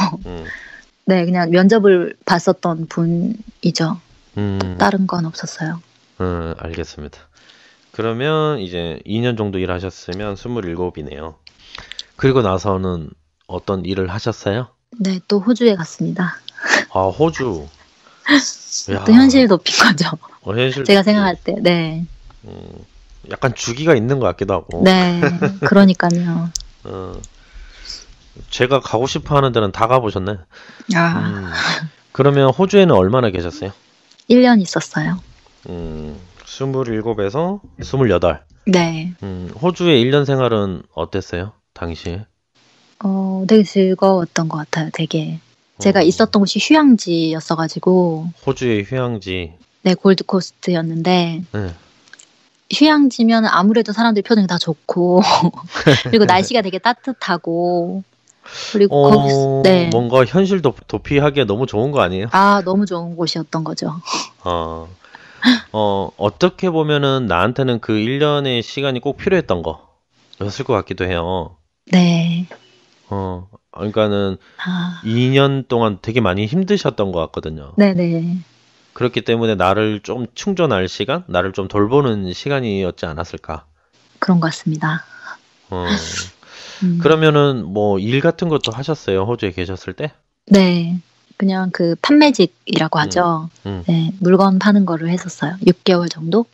네, 그냥 면접을 봤었던 분이죠. 다른 건 없었어요. 알겠습니다. 그러면 이제 2년 정도 일하셨으면 27이네요. 그리고 나서는 어떤 일을 하셨어요? 네, 또 호주에 갔습니다. 아, 호주. 또 현실 높인 거죠. 현실 제가 생각할 때, 네. 약간 주기가 있는 것 같기도 하고. 네, 그러니까요. 제가 가고 싶어 하는 데는 다 가보셨네. 그러면 호주에는 얼마나 계셨어요? 1년 있었어요. 27에서 28. 네. 호주의 1년 생활은 어땠어요? 당시에? 되게 즐거웠던 것 같아요. 되게. 제가 어, 있었던 곳이 휴양지였어가지고, 호주의 휴양지. 네, 골드코스트였는데, 네. 휴양지면 아무래도 사람들 표정이 다 좋고, 그리고 날씨가 되게 따뜻하고, 그리고 네. 뭔가 현실 도피하기에 너무 좋은 거 아니에요? 너무 좋은 곳이었던 거죠. 어, 어떻게 보면은 나한테는 그 1년의 시간이 꼭 필요했던 거였을 것 같기도 해요. 네. 그러니까는 아, 2년 동안 되게 많이 힘드셨던 것 같거든요. 네네. 그렇기 때문에 나를 좀 충전할 시간, 나를 좀 돌보는 시간이었지 않았을까. 그런 것 같습니다. 어, 음, 그러면은 뭐 일 같은 것도 하셨어요? 호주에 계셨을 때? 네. 그냥 그 판매직이라고 음, 하죠. 음, 네, 물건 파는 거를 했었어요. 6개월 정도?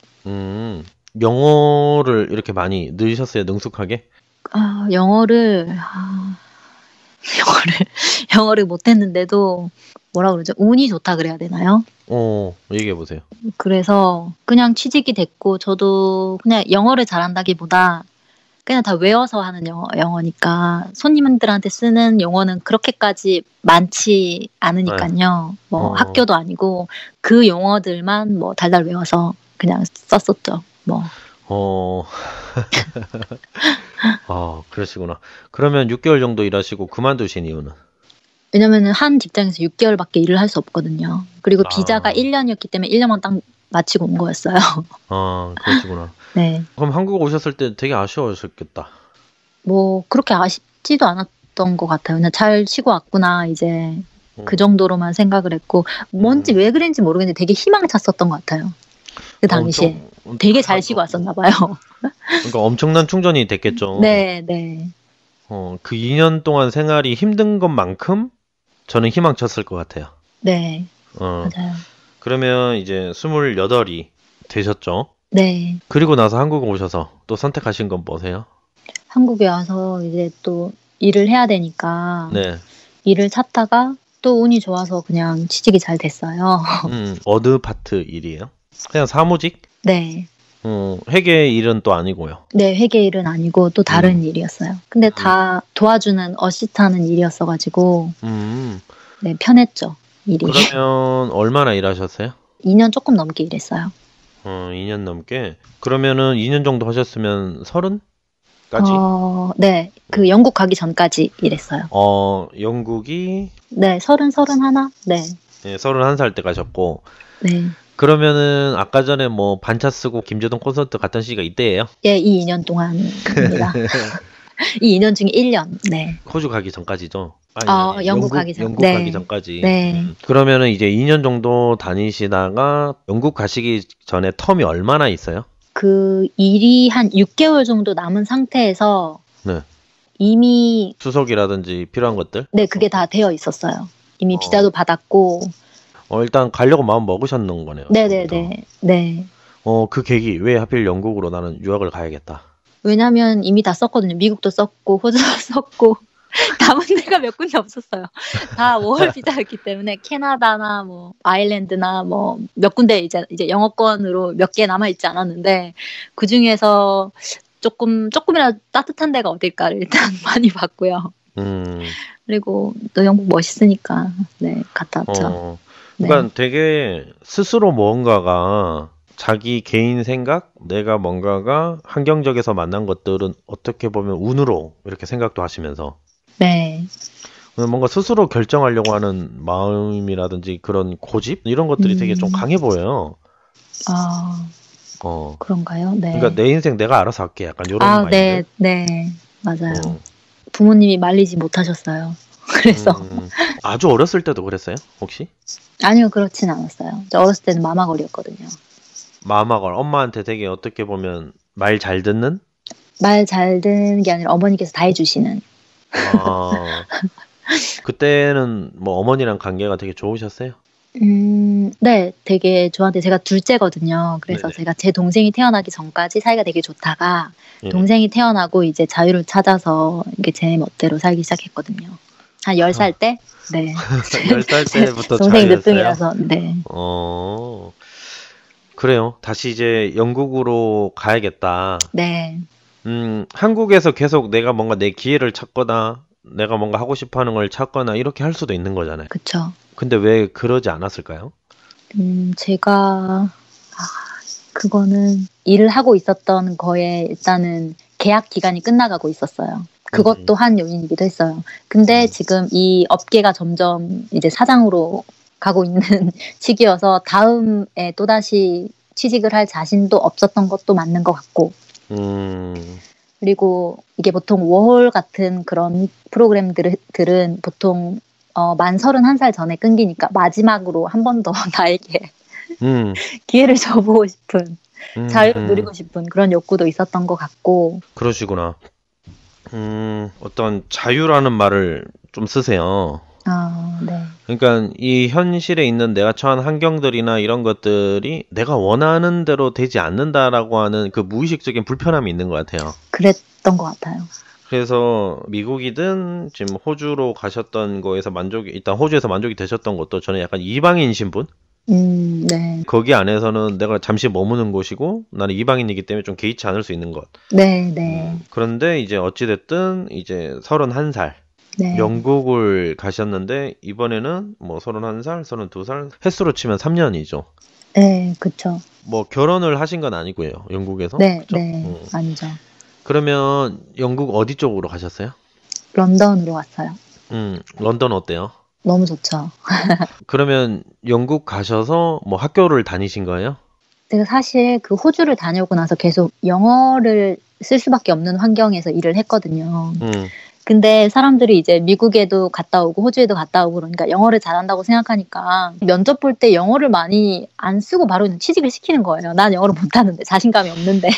영어를 이렇게 많이 늘으셨어요? 능숙하게? 영어를, 영어를, 영어를 못했는데도, 뭐라 그러죠? 운이 좋다 그래야 되나요? 얘기해 보세요. 그래서 그냥 취직이 됐고, 저도 그냥 영어를 잘한다기보다 그냥 다 외워서 하는 영어니까 손님들한테 쓰는 용어는 그렇게까지 많지 네. 않으니까요. 뭐 어, 학교도 아니고 그 용어들만 뭐 달달 외워서 그냥 썼었죠. 뭐 어, 그러시구나. 그러면 6개월 정도 일하시고 그만두신 이유는? 왜냐면은 한 직장에서 6개월밖에 일을 할 수 없거든요. 그리고 비자가 아, 1년이었기 때문에 1년만 딱 마치고 온 거였어요. 그러시구나. 네. 그럼 한국 오셨을 때 되게 아쉬워하셨겠다. 뭐 그렇게 아쉽지도 않았던 것 같아요. 그냥 잘 쉬고 왔구나 이제 그 음, 정도로만 생각을 했고 뭔지 음, 왜 그랬는지 모르겠는데 되게 희망찼었던 것 같아요. 그 당시에 되게 잘 쉬고 왔었나 봐요. 그러니까 엄청난 충전이 됐겠죠. 네, 네, 그 2년 동안 생활이 힘든 것만큼 저는 희망쳤을 것 같아요. 네, 어, 맞아요. 그러면 이제 28이 되셨죠? 네, 그리고 나서 한국에 오셔서 또 선택하신 건 뭐세요? 한국에 와서 이제 또 일을 해야 되니까 네. 일을 찾다가 또 운이 좋아서 그냥 취직이 잘 됐어요. 어느 파트 일이에요? 그냥 사무직? 네, 회계 일은 또 아니고요. 네, 회계 일은 아니고 또 다른 음, 일이었어요. 근데 음, 다 도와주는 어시스트하는 일이었어가지고 음. 네, 편했죠, 일이. 그러면 얼마나 일하셨어요? 2년 조금 넘게 일했어요. 2년 넘게. 그러면은 2년 정도 하셨으면 30까지? 네, 그 영국 가기 전까지 일했어요. 영국이 네, 31. 네, 31살 때 가셨고, 네. 그러면은 아까 전에 뭐 반차 쓰고 김재동 콘서트 갔던 시기가 이때예요? 예, 이 2년 동안입니다. 이 2년 중에 1년. 네. 호주 가기 전까지죠? 아니, 영국 가기 전. 영국 네. 가기 전까지. 네. 그러면은 이제 2년 정도 다니시다가 영국 가시기 전에 텀이 얼마나 있어요? 그 일이 한 6개월 정도 남은 상태에서 네. 이미 수속이라든지 필요한 것들? 네, 그게 다 되어 있었어요. 이미 어, 비자도 받았고. 일단 가려고 마음 먹으셨는 거네요. 처음부터. 네네네. 네. 그 계기, 왜 하필 영국으로 나는 유학을 가야겠다. 왜냐면 이미 다 썼거든요. 미국도 썼고, 호주도 썼고. 남은 데가 몇 군데 없었어요. 다 5월 비자였기 때문에 캐나다나 뭐 아일랜드나 뭐 몇 군데 이제 영어권으로 몇 개 남아 있지 않았는데 그 중에서 조금이라도 따뜻한 데가 어딜까를 일단 많이 봤고요. 음, 그리고 또 영국 멋있으니까 네 갔다 왔죠. 그러니까 네. 되게 스스로 뭔가가 자기 개인 생각, 내가 뭔가가 환경적에서 만난 것들은 어떻게 보면 운으로 이렇게 생각도 하시면서 네. 뭔가 스스로 결정하려고 하는 마음이라든지 그런 고집 이런 것들이 되게 좀 강해 보여요. 아 그런가요? 그러니까 네. 내 인생 내가 알아서 할게 약간 이런 마인드. 네, 네, 맞아요. 어, 부모님이 말리지 못하셨어요. 그래서 아주 어렸을 때도 그랬어요? 혹시? 아니요, 그렇진 않았어요. 저 어렸을 때는 마마걸이었거든요. 마마걸 엄마한테 되게 어떻게 보면 말 잘 듣는? 말 잘 듣는 게 아니라 어머니께서 다 해주시는. 아, 그때는 뭐 어머니랑 관계가 되게 좋으셨어요? 네, 되게 저한테 제가 둘째거든요. 그래서 네네. 제가 제 동생이 태어나기 전까지 사이가 되게 좋다가 예. 동생이 태어나고 이제 자유를 찾아서 이게 제 멋대로 살기 시작했거든요. 한 10살 때? 네. 10살 때부터 동생이 자유였어요? 늦둥이라서, 네. 그래요. 다시 이제 영국으로 가야겠다. 네, 한국에서 계속 내가 뭔가 내 기회를 찾거나 내가 뭔가 하고 싶어 하는 걸 찾거나 이렇게 할 수도 있는 거잖아요. 그쵸. 근데 왜 그러지 않았을까요? 제가 그거는 일을 하고 있었던 거에 일단은 계약 기간이 끝나가고 있었어요. 그것도 한 요인이기도 했어요. 근데 지금 이 업계가 점점 이제 사장으로 가고 있는 시기여서 다음에 또다시 취직을 할 자신도 없었던 것도 맞는 것 같고, 그리고 이게 보통 워홀 같은 그런 프로그램들은 보통 만 31살 전에 끊기니까 마지막으로 한 번 더 나에게 기회를 줘보고 싶은, 자유를 누리고 싶은 그런 욕구도 있었던 것 같고. 그러시구나. 어떤 자유라는 말을 좀 쓰세요. 네. 그러니까 이 현실에 있는 내가 처한 환경들이나 이런 것들이 내가 원하는 대로 되지 않는다라고 하는 그 무의식적인 불편함이 있는 것 같아요. 그랬던 것 같아요. 그래서 미국이든 지금 호주로 가셨던 거에서 일단 호주에서 만족이 되셨던 것도 저는 약간 이방인 신분? 네. 거기 안에서는 내가 잠시 머무는 곳이고 나는 이방인이기 때문에 좀 개의치 않을 수 있는 것. 네, 네. 그런데 이제 어찌됐든 이제 31살. 네. 영국을 가셨는데 이번에는 뭐 31살, 32살 횟수로 치면 3년이죠. 네, 그쵸. 뭐 결혼을 하신 건 아니고요. 영국에서. 네, 그쵸? 네, 아니죠. 그러면 영국 어디 쪽으로 가셨어요? 런던으로 왔어요. 런던 어때요? 너무 좋죠. 그러면 영국 가셔서 뭐 학교를 다니신 거예요? 제가 사실 그 호주를 다녀오고 나서 계속 영어를 쓸 수밖에 없는 환경에서 일을 했거든요. 근데 사람들이 이제 미국에도 갔다 오고 호주에도 갔다 오고 그러니까 영어를 잘한다고 생각하니까 면접 볼 때 영어를 많이 안 쓰고 바로 그냥 취직을 시키는 거예요. 난 영어를 못하는데, 자신감이 없는데.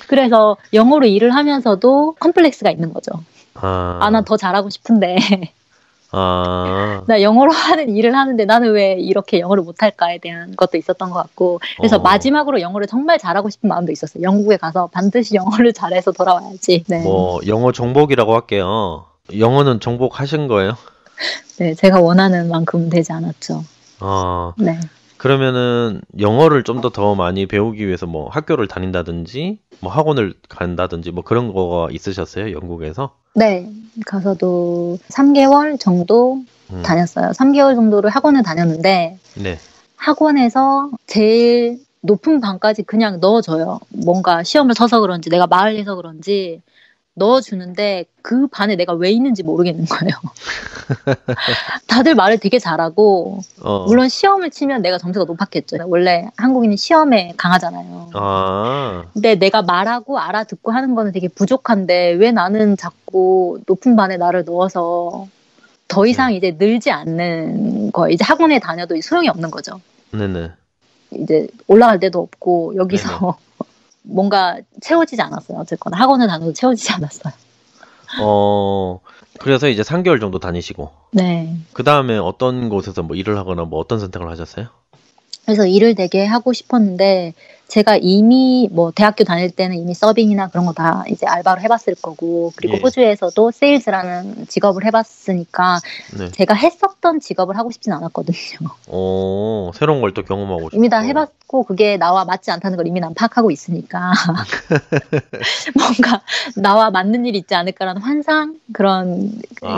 그래서 영어로 일을 하면서도 컴플렉스가 있는 거죠. 난 더 잘하고 싶은데 나 영어로 하는 일을 하는데 나는 왜 이렇게 영어를 못할까에 대한 것도 있었던 것 같고, 그래서 마지막으로 영어를 정말 잘하고 싶은 마음도 있었어요. 영국에 가서 반드시 영어를 잘해서 돌아와야지. 네. 뭐 영어 정복이라고 할게요. 영어는 정복하신 거예요? 네, 제가 원하는 만큼 되지 않았죠. 네. 그러면은 영어를 좀 더 많이 배우기 위해서 뭐 학교를 다닌다든지 뭐 학원을 간다든지 뭐 그런 거가 있으셨어요? 영국에서? 네, 가서도 3개월 정도 다녔어요. 3개월 정도를 학원을 다녔는데, 네. 학원에서 제일 높은 반까지 그냥 넣어줘요. 뭔가 시험을 쳐서 그런지 내가 말을 해서 그런지 넣어주는데 그 반에 내가 왜 있는지 모르겠는 거예요. 다들 말을 되게 잘하고 물론 시험을 치면 내가 점수가 높았겠죠. 원래 한국인이 시험에 강하잖아요. 근데 내가 말하고 알아듣고 하는 거는 되게 부족한데 왜 나는 자꾸 높은 반에 나를 넣어서 더 이상 이제 늘지 않는 거예요. 이제 학원에 다녀도 소용이 없는 거죠. 네네. 이제 올라갈 데도 없고 여기서 뭔가 채워지지 않았어요. 어쨌거나 학원을 다녀도 채워지지 않았어요. 그래서 이제 3개월 정도 다니시고. 네. 그 다음에 어떤 곳에서 뭐 일을 하거나 뭐 어떤 선택을 하셨어요? 그래서 일을 되게 하고 싶었는데 제가 이미 뭐 대학교 다닐 때는 이미 서빙이나 그런 거 다 이제 알바로 해봤을 거고, 그리고 호주에서도 세일즈라는 직업을 해봤으니까 제가 했었던 직업을 하고 싶진 않았거든요. 새로운 걸 또 경험하고 싶고. 이미 다 해봤고 그게 나와 맞지 않다는 걸 이미 난 파악하고 있으니까 뭔가 나와 맞는 일이 있지 않을까라는 환상, 그런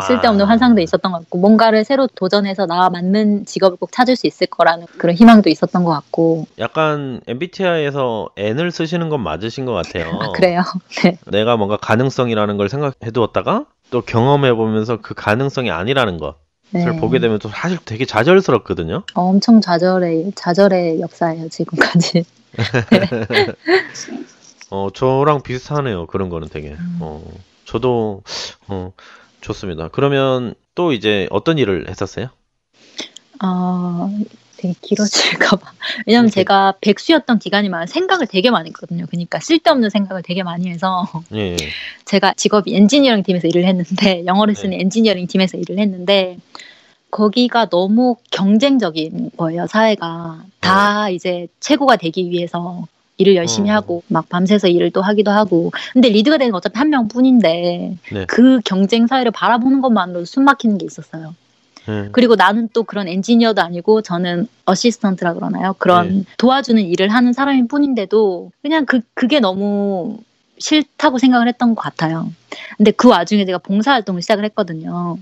쓸데없는 환상도 있었던 것 같고, 뭔가를 새로 도전해서 나와 맞는 직업을 꼭 찾을 수 있을 거라는 그런 희망도 있었던 것 같고. 약간 MBTI에서 N을 쓰시는 건 맞으신 것 같아요. 그래요? 네. 내가 뭔가 가능성이라는 걸 생각해 두었다가 또 경험해 보면서 그 가능성이 아니라는 것을 보게 되면 또 사실 되게 좌절스럽거든요. 엄청 좌절의 역사예요, 지금까지. 네. 저랑 비슷하네요. 그런 거는 되게. 저도 좋습니다. 그러면 또 이제 어떤 일을 했었어요? 되게 길어질까봐. 왜냐면 제가 백수였던 기간이 많아 생각을 되게 많이 했거든요. 그러니까 쓸데없는 생각을 되게 많이 해서. 제가 직업이 엔지니어링 팀에서 일을 했는데, 영어를 쓰는 엔지니어링 팀에서 일을 했는데, 거기가 너무 경쟁적인 거예요. 사회가 다 이제 최고가 되기 위해서 일을 열심히 하고 막 밤새서 일을 또 하기도 하고. 근데 리드가 되는 건 어차피 한 명뿐인데 그 경쟁 사회를 바라보는 것만으로도 숨 막히는 게 있었어요. 그리고 나는 또 그런 엔지니어도 아니고 저는 어시스턴트라 그러나요? 그런 도와주는 일을 하는 사람일 뿐인데도 그냥 그게 너무 싫다고 생각을 했던 것 같아요. 근데 그 와중에 제가 봉사활동을 시작을 했거든요.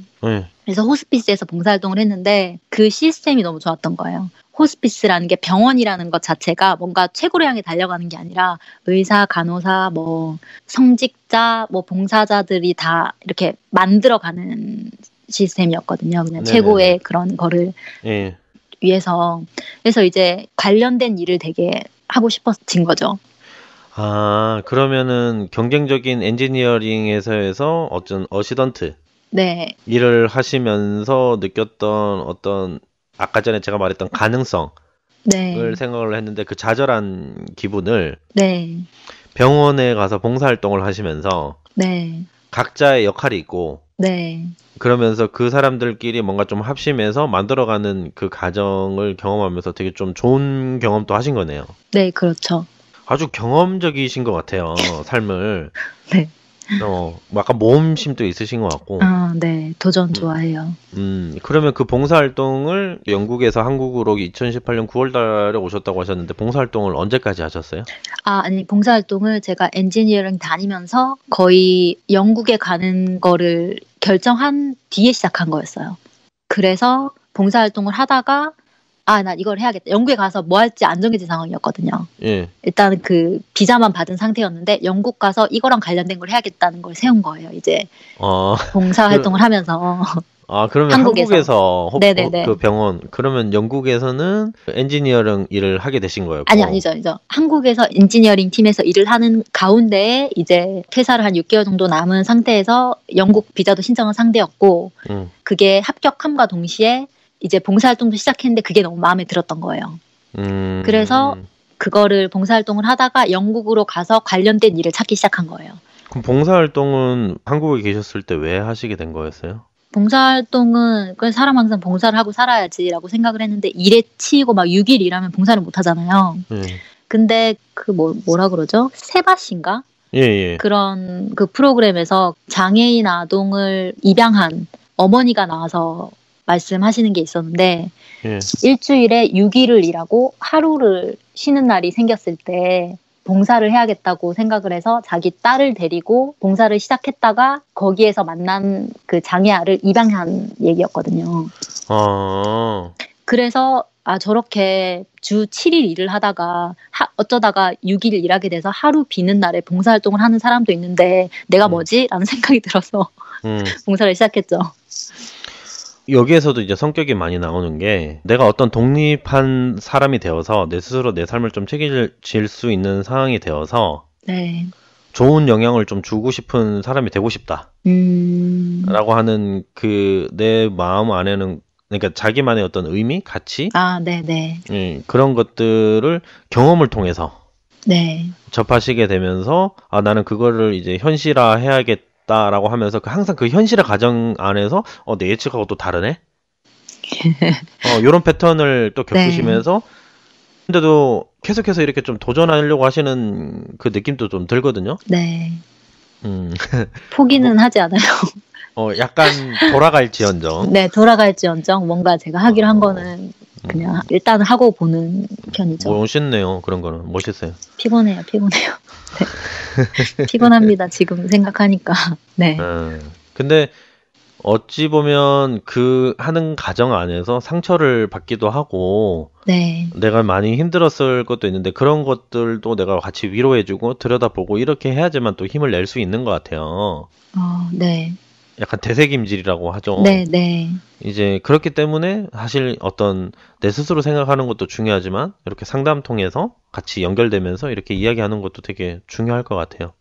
그래서 호스피스에서 봉사활동을 했는데 그 시스템이 너무 좋았던 거예요. 호스피스라는 게 병원이라는 것 자체가 뭔가 최고를 향해 달려가는 게 아니라 의사, 간호사, 뭐 성직자, 뭐 봉사자들이 다 이렇게 만들어가는 시스템이었거든요. 그냥 최고의 그런 거를 위해서. 그래서 이제 관련된 일을 되게 하고 싶어진 거죠. 아, 그러면은 경쟁적인 엔지니어링에서 어떤 어시던트 네. 일을 하시면서 느꼈던 어떤 아까 전에 제가 말했던 가능성을 생각을 했는데 그 좌절한 기분을 병원에 가서 봉사활동을 하시면서 각자의 역할이 있고 그러면서 그 사람들끼리 뭔가 좀 합심해서 만들어가는 그 과정을 경험하면서 되게 좀 좋은 경험도 하신 거네요. 네, 그렇죠. 아주 경험적이신 것 같아요, 삶을. 네. 약간 모험심도 있으신 것 같고. 네. 도전 좋아해요. 그러면 그 봉사활동을 영국에서 한국으로 2018년 9월 달에 오셨다고 하셨는데 봉사활동을 언제까지 하셨어요? 아니, 봉사활동을 제가 엔지니어링 다니면서 거의 영국에 가는 거를 결정한 뒤에 시작한 거였어요. 그래서 봉사활동을 하다가 난 이걸 해야겠다. 영국에 가서 뭐 할지 안 정해진 상황이었거든요. 일단 그 비자만 받은 상태였는데 영국 가서 이거랑 관련된 걸 해야겠다는 걸 세운 거예요. 이제 봉사활동을 하면서. 그러면 한국에서 네네네. 그 병원, 그러면 영국에서는 엔지니어링 일을 하게 되신 거예요? 아니죠. 한국에서 엔지니어링 팀에서 일을 하는 가운데에 이제 퇴사를 한 6개월 정도 남은 상태에서 영국 비자도 신청한 상태였고 그게 합격함과 동시에 이제 봉사활동도 시작했는데 그게 너무 마음에 들었던 거예요. 그래서 그거를 봉사활동을 하다가 영국으로 가서 관련된 일을 찾기 시작한 거예요. 그럼 봉사활동은 한국에 계셨을 때 왜 하시게 된 거였어요? 봉사활동은 사람 항상 봉사를 하고 살아야지라고 생각을 했는데 일에 치이고 막 6일 일하면 봉사를 못 하잖아요. 근데 그 뭐라 그러죠? 세바시인가? 그런 그 프로그램에서 장애인 아동을 입양한 어머니가 나와서 말씀하시는 게 있었는데 일주일에 6일을 일하고 하루를 쉬는 날이 생겼을 때 봉사를 해야겠다고 생각을 해서 자기 딸을 데리고 봉사를 시작했다가 거기에서 만난 그 장애아를 입양한 얘기였거든요. 그래서 저렇게 주 7일 일을 하다가 어쩌다가 6일 일하게 돼서 하루 비는 날에 봉사활동을 하는 사람도 있는데 내가 뭐지? 라는 생각이 들어서 봉사를 시작했죠. 여기에서도 이제 성격이 많이 나오는 게 내가 어떤 독립한 사람이 되어서 내 스스로 내 삶을 좀 책임질 수 있는 상황이 되어서 좋은 영향을 좀 주고 싶은 사람이 되고 싶다 라고 하는 그 내 마음 안에는 그러니까 자기만의 어떤 의미, 가치 그런 것들을 경험을 통해서 접하시게 되면서 나는 그거를 이제 현실화해야겠다 라고 하면서 항상 그 현실의 과정 안에서 내 예측하고 또 다르네? 요런 패턴을 또 겪으시면서 근데도 계속해서 이렇게 좀 도전하려고 하시는 그 느낌도 좀 들거든요? 포기는 하지 않아요. 약간 돌아갈지언정. 네, 돌아갈지언정 뭔가 제가 하기로 한 거는 그냥 일단 하고 보는 편이죠. 멋있네요. 그런 거는. 멋있어요. 피곤해요. 네. 피곤합니다. 지금 생각하니까. 네. 근데 어찌 보면 그 하는 과정 안에서 상처를 받기도 하고 내가 많이 힘들었을 것도 있는데 그런 것들도 내가 같이 위로해주고 들여다보고 이렇게 해야지만 또 힘을 낼 수 있는 것 같아요. 약간 되새김질이라고 하죠. 이제 그렇기 때문에 사실 어떤 내 스스로 생각하는 것도 중요하지만 이렇게 상담 통해서 같이 연결되면서 이렇게 이야기하는 것도 되게 중요할 것 같아요.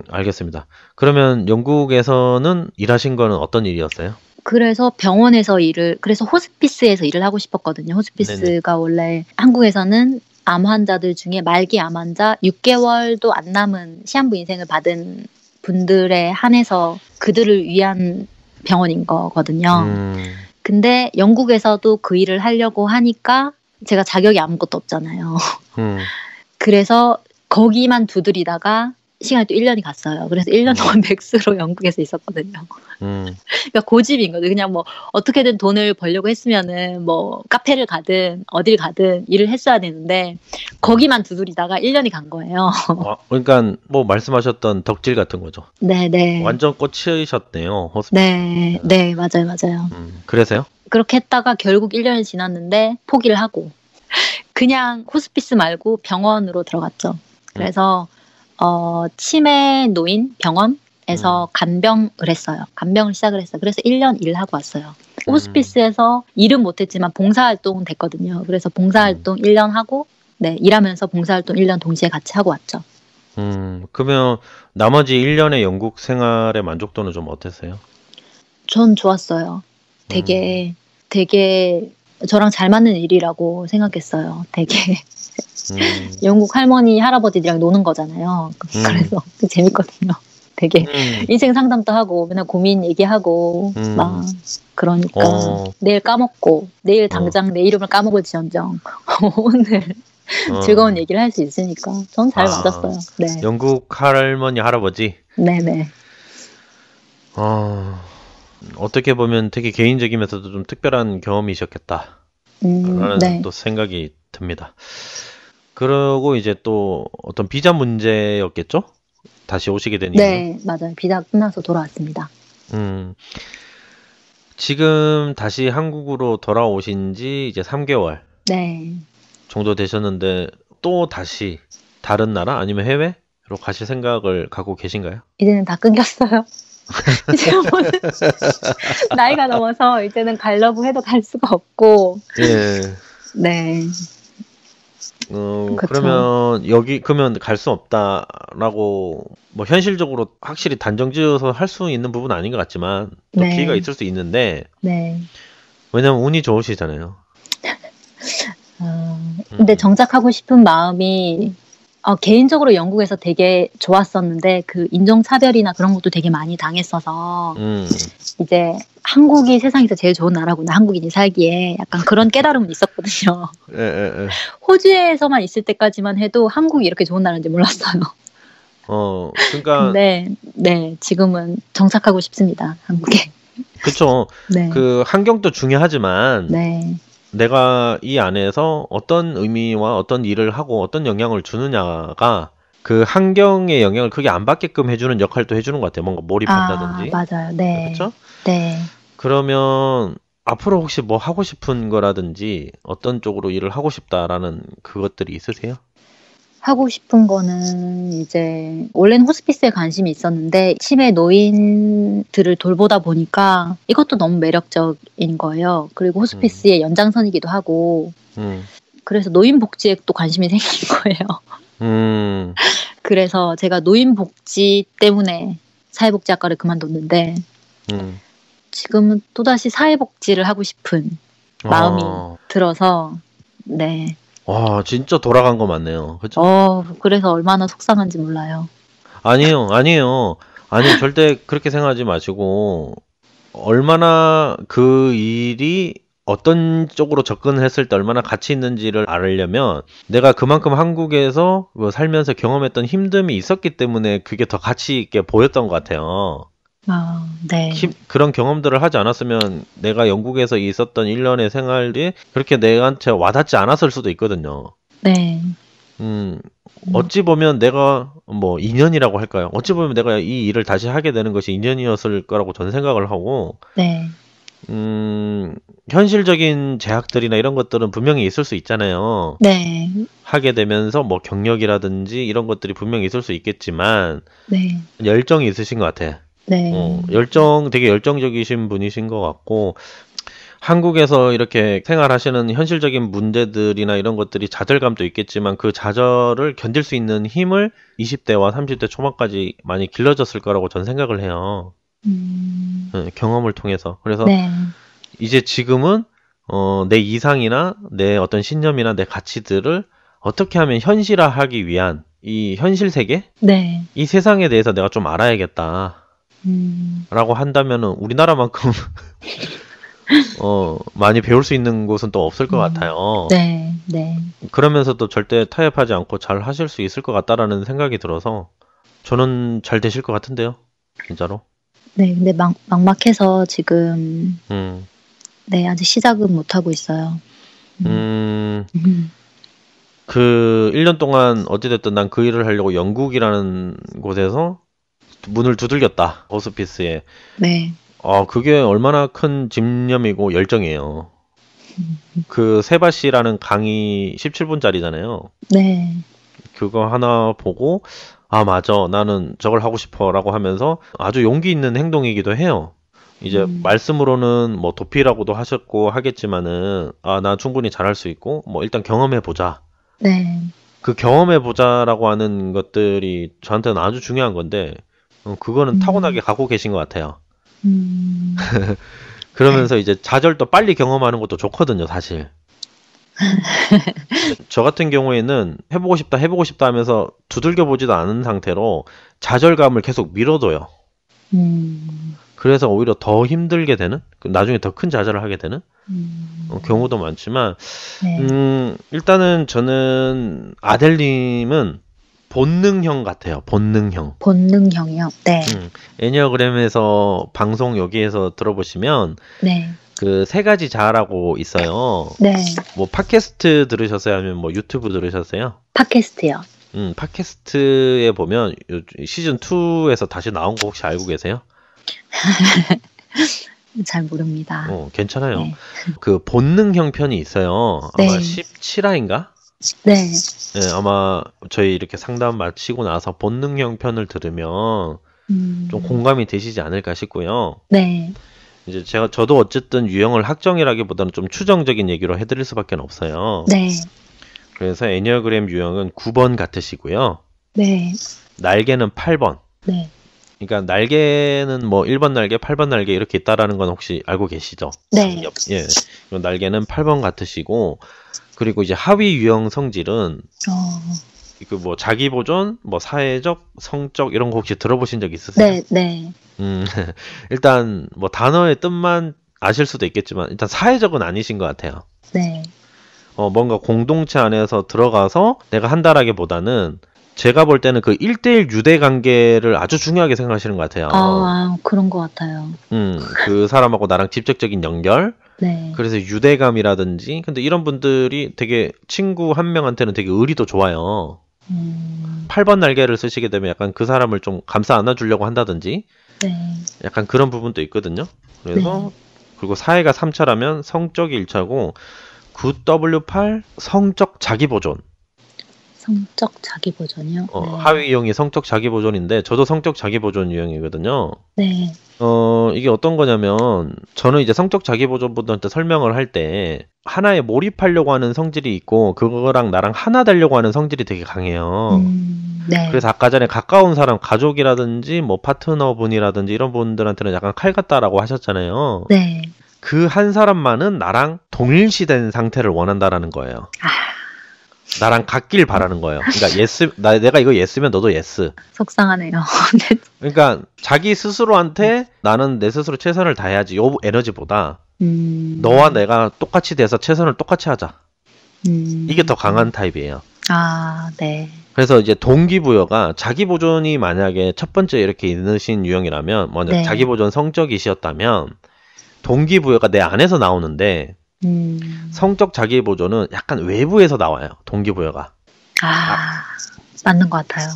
알겠습니다. 그러면 영국에서는 일하신 거는 어떤 일이었어요? 그래서 병원에서 그래서 호스피스에서 일을 하고 싶었거든요. 호스피스가 원래 한국에서는 암 환자들 중에 말기 암 환자 6개월도 안 남은 시한부 인생을 받은 분들에 한해서 그들을 위한 병원인 거거든요. 근데 영국에서도 그 일을 하려고 하니까 제가 자격이 아무것도 없잖아요. 그래서 거기만 두드리다가 시간이 또 1년이 갔어요. 그래서 1년 동안 백수로 영국에서 있었거든요. 그러니까 고집인 거죠. 그냥 뭐 어떻게든 돈을 벌려고 했으면은 뭐 카페를 가든 어딜 가든 일을 했어야 되는데 거기만 두드리다가 1년이 간 거예요. 그러니까 뭐 말씀하셨던 덕질 같은 거죠. 네네. 완전 꽂히셨네요. 네, 네, 맞아요, 맞아요. 그래서요? 그렇게 했다가 결국 1년이 지났는데 포기를 하고 그냥 호스피스 말고 병원으로 들어갔죠. 그래서 치매 노인 병원에서 간병을 했어요. 간병을 시작을 했어요. 그래서 1년 일을 하고 왔어요. 호스피스에서 일은 못했지만 봉사활동은 됐거든요. 그래서 봉사활동 1년 하고 네, 일하면서 봉사활동 1년 동시에 같이 하고 왔죠. 그러면 나머지 1년의 영국 생활의 만족도는 좀 어땠어요? 전 좋았어요. 되게 저랑 잘 맞는 일이라고 생각했어요. 되게 영국 할머니 할아버지들이랑 노는 거잖아요. 그래서 재밌거든요. 되게 인생 상담도 하고 맨날 고민 얘기하고 막 그러니까 내일 까먹고 내일 당장 내 이름을 까먹을지언정 오늘 즐거운 얘기를 할 수 있으니까 전 잘 맞았어요. 네. 영국 할머니 할아버지. 네네. 어떻게 보면 되게 개인적이면서도 좀 특별한 경험이셨겠다. 라는 네. 또 생각이 듭니다. 그리고 이제 또 어떤 비자 문제였겠죠? 다시 오시게 된 이유는? 네, 맞아요. 비자 끝나서 돌아왔습니다. 지금 다시 한국으로 돌아오신 지 이제 3개월 네. 정도 되셨는데 또 다시 다른 나라 아니면 해외로 가실 생각을 갖고 계신가요? 이제는 다 끊겼어요. 이제는 나이가 넘어서 이제는 가려고 해도 갈 수가 없고. 예. 네. 그러면 그러면 갈 수 없다라고 뭐 현실적으로 확실히 단정지어서 할 수 있는 부분은 아닌 것 같지만 또 네. 기회가 있을 수 있는데 네. 왜냐면 운이 좋으시잖아요. 근데 정착하고 싶은 마음이 개인적으로 영국에서 되게 좋았었는데 그 인종차별이나 그런 것도 되게 많이 당했어서 이제 한국이 세상에서 제일 좋은 나라구나 한국인이 살기에 약간 그런 깨달음은 있었거든요. 예. 호주에서만 있을 때까지만 해도 한국이 이렇게 좋은 나라인지 몰랐어요. 그러니까 네, 지금은 정착하고 싶습니다, 한국에. 그쵸. 네. 그 환경도 중요하지만 네. 내가 이 안에서 어떤 의미와 어떤 일을 하고 어떤 영향을 주느냐가 그 환경의 영향을 크게 안 받게끔 해주는 역할도 해주는 것 같아요. 뭔가 몰입한다든지. 맞아요. 네. 그렇죠? 네. 그러면 앞으로 혹시 뭐 하고 싶은 거라든지 어떤 쪽으로 일을 하고 싶다라는 그것들이 있으세요? 하고 싶은 거는 이제 원래는 호스피스에 관심이 있었는데 치매 노인들을 돌보다 보니까 이것도 너무 매력적인 거예요. 그리고 호스피스의 연장선이기도 하고 그래서 노인복지에 또 관심이 생긴 거예요. 그래서 제가 노인복지 때문에 사회복지학과를 그만뒀는데 지금은 또다시 사회복지를 하고 싶은 마음이 들어서 네. 와, 진짜 돌아간 거 맞네요. 그죠? 그래서 얼마나 속상한지 몰라요. 아니에요. 아니, 절대 그렇게 생각하지 마시고, 얼마나 그 일이 어떤 쪽으로 접근했을 때 얼마나 가치 있는지를 알려면, 내가 그만큼 한국에서 살면서 경험했던 힘듦이 있었기 때문에 그게 더 가치 있게 보였던 것 같아요. 네. 그런 경험들을 하지 않았으면 내가 영국에서 있었던 1년의 생활이 그렇게 내한테 와닿지 않았을 수도 있거든요. 네. 어찌 보면 내가 뭐 인연이라고 할까요? 어찌 보면 내가 이 일을 다시 하게 되는 것이 인연이었을 거라고 저는 생각을 하고, 네. 현실적인 제약들이나 이런 것들은 분명히 있을 수 있잖아요. 네. 하게 되면서 뭐 경력이라든지 이런 것들이 분명히 있을 수 있겠지만, 네. 열정이 있으신 것 같아. 네. 되게 열정적이신 분이신 것 같고, 한국에서 이렇게 생활하시는 현실적인 문제들이나 이런 것들이 좌절감도 있겠지만 그 좌절을 견딜 수 있는 힘을 20대와 30대 초반까지 많이 길러졌을 거라고 전 생각을 해요. 경험을 통해서. 그래서 네. 이제 지금은 내 이상이나 내 어떤 신념이나 내 가치들을 어떻게 하면 현실화하기 위한 이 현실 세계? 네. 이 세상에 대해서 내가 좀 알아야겠다. 라고 한다면은 우리나라만큼 많이 배울 수 있는 곳은 또 없을 것 같아요. 네, 네. 그러면서도 절대 타협하지 않고 잘 하실 수 있을 것 같다라는 생각이 들어서 저는 잘 되실 것 같은데요. 진짜로. 네, 근데 막막해서 지금 음, 네, 아직 시작은 못 하고 있어요. 음, 음. 그 1년 동안 어찌됐든 난 그 일을 하려고 영국이라는 곳에서 문을 두들겼다. 호스피스에. 네. 그게 얼마나 큰 집념이고 열정이에요. 그 세바시라는 강의 17분짜리잖아요. 네. 그거 하나 보고 맞아. 나는 저걸 하고 싶어라고 하면서 아주 용기 있는 행동이기도 해요. 이제 말씀으로는 뭐 도피라고도 하셨고 하겠지만은 나 충분히 잘할 수 있고 뭐 일단 경험해 보자. 네. 그 경험해 보자라고 하는 것들이 저한테는 아주 중요한 건데 그거는 타고나게 갖고 계신 것 같아요. 그러면서 이제 좌절도 빨리 경험하는 것도 좋거든요, 사실. 저 같은 경우에는 해보고 싶다 하면서 두들겨 보지도 않은 상태로 좌절감을 계속 밀어둬요. 그래서 오히려 더 힘들게 되는, 나중에 더 큰 좌절을 하게 되는 경우도 많지만, 네. 일단은 저는 아델님은 본능형 같아요. 본능형. 본능형이요. 네. 애니어그램에서 방송 여기에서 들어보시면 네. 그 세 가지 자아라고 있어요. 네. 뭐 팟캐스트 들으셨어요? 아니면 뭐 유튜브 들으셨어요? 팟캐스트요. 팟캐스트에 보면 시즌 2에서 다시 나온 거 혹시 알고 계세요? 잘 모릅니다. 괜찮아요. 네. 그 본능형 편이 있어요. 아마 네. 17화인가? 네. 네, 아마 저희 이렇게 상담 마치고 나서 본능형 편을 들으면 좀 공감이 되시지 않을까 싶고요. 네. 이제 저도 어쨌든 유형을 확정이라기보다는 좀 추정적인 얘기로 해드릴 수밖에 없어요. 네. 그래서 애니어그램 유형은 9번 같으시고요. 네. 날개는 8번. 네. 그러니까 날개는 뭐 1번 날개, 8번 날개 이렇게 있다라는 건 혹시 알고 계시죠? 네. 예. 날개는 8번 같으시고, 그리고 이제 하위 유형 성질은 그 뭐 자기 보존, 뭐 사회적, 성적 이런 거 혹시 들어보신 적 있으세요? 네. 네. 일단 뭐 단어의 뜻만 아실 수도 있겠지만 일단 사회적은 아니신 것 같아요. 네. 뭔가 공동체 안에서 들어가서 내가 한다라기보다는 제가 볼 때는 그 1대1 유대 관계를 아주 중요하게 생각하시는 것 같아요. 그런 것 같아요. 그 사람하고 나랑 직접적인 연결. 네. 그래서 유대감이라든지, 근데 이런 분들이 되게 친구 한 명한테는 되게 의리도 좋아요. 8번 날개를 쓰시게 되면 약간 그 사람을 좀 감싸 안아주려고 한다든지, 네. 약간 그런 부분도 있거든요. 그래서, 그리고 사회가 3차라면 성적이 1차고, 9W8 성적 자기보존. 성적 자기보존이요? 네. 하위 유형이 성적 자기보존인데, 저도 성적 자기보존 유형이거든요. 네. 이게 어떤 거냐면, 저는 이제 성적 자기보존분들한테 설명을 할 때, 하나에 몰입하려고 하는 성질이 있고, 그거랑 나랑 하나 되려고 하는 성질이 되게 강해요. 네. 그래서 아까 전에 가까운 사람, 가족이라든지, 뭐 파트너분이라든지 이런 분들한테는 약간 칼 같다라고 하셨잖아요. 네. 그 한 사람만은 나랑 동일시된 상태를 원한다라는 거예요. 나랑 같길 바라는 거예요. 그러니까 내가 이거 예스면 너도 예스. 속상하네요. 그러니까 자기 스스로한테 나는 내 스스로 최선을 다해야지 요 에너지보다 너와 내가 똑같이 돼서 최선을 똑같이 하자. 이게 더 강한 타입이에요. 네. 그래서 이제 동기부여가 자기 보존이 만약에 첫 번째 이렇게 있으신 유형이라면 먼저 네. 자기 보존 성적이시었다면 동기부여가 내 안에서 나오는데 성적 자기 보존은 약간 외부에서 나와요. 동기부여가. 맞는 것 같아요.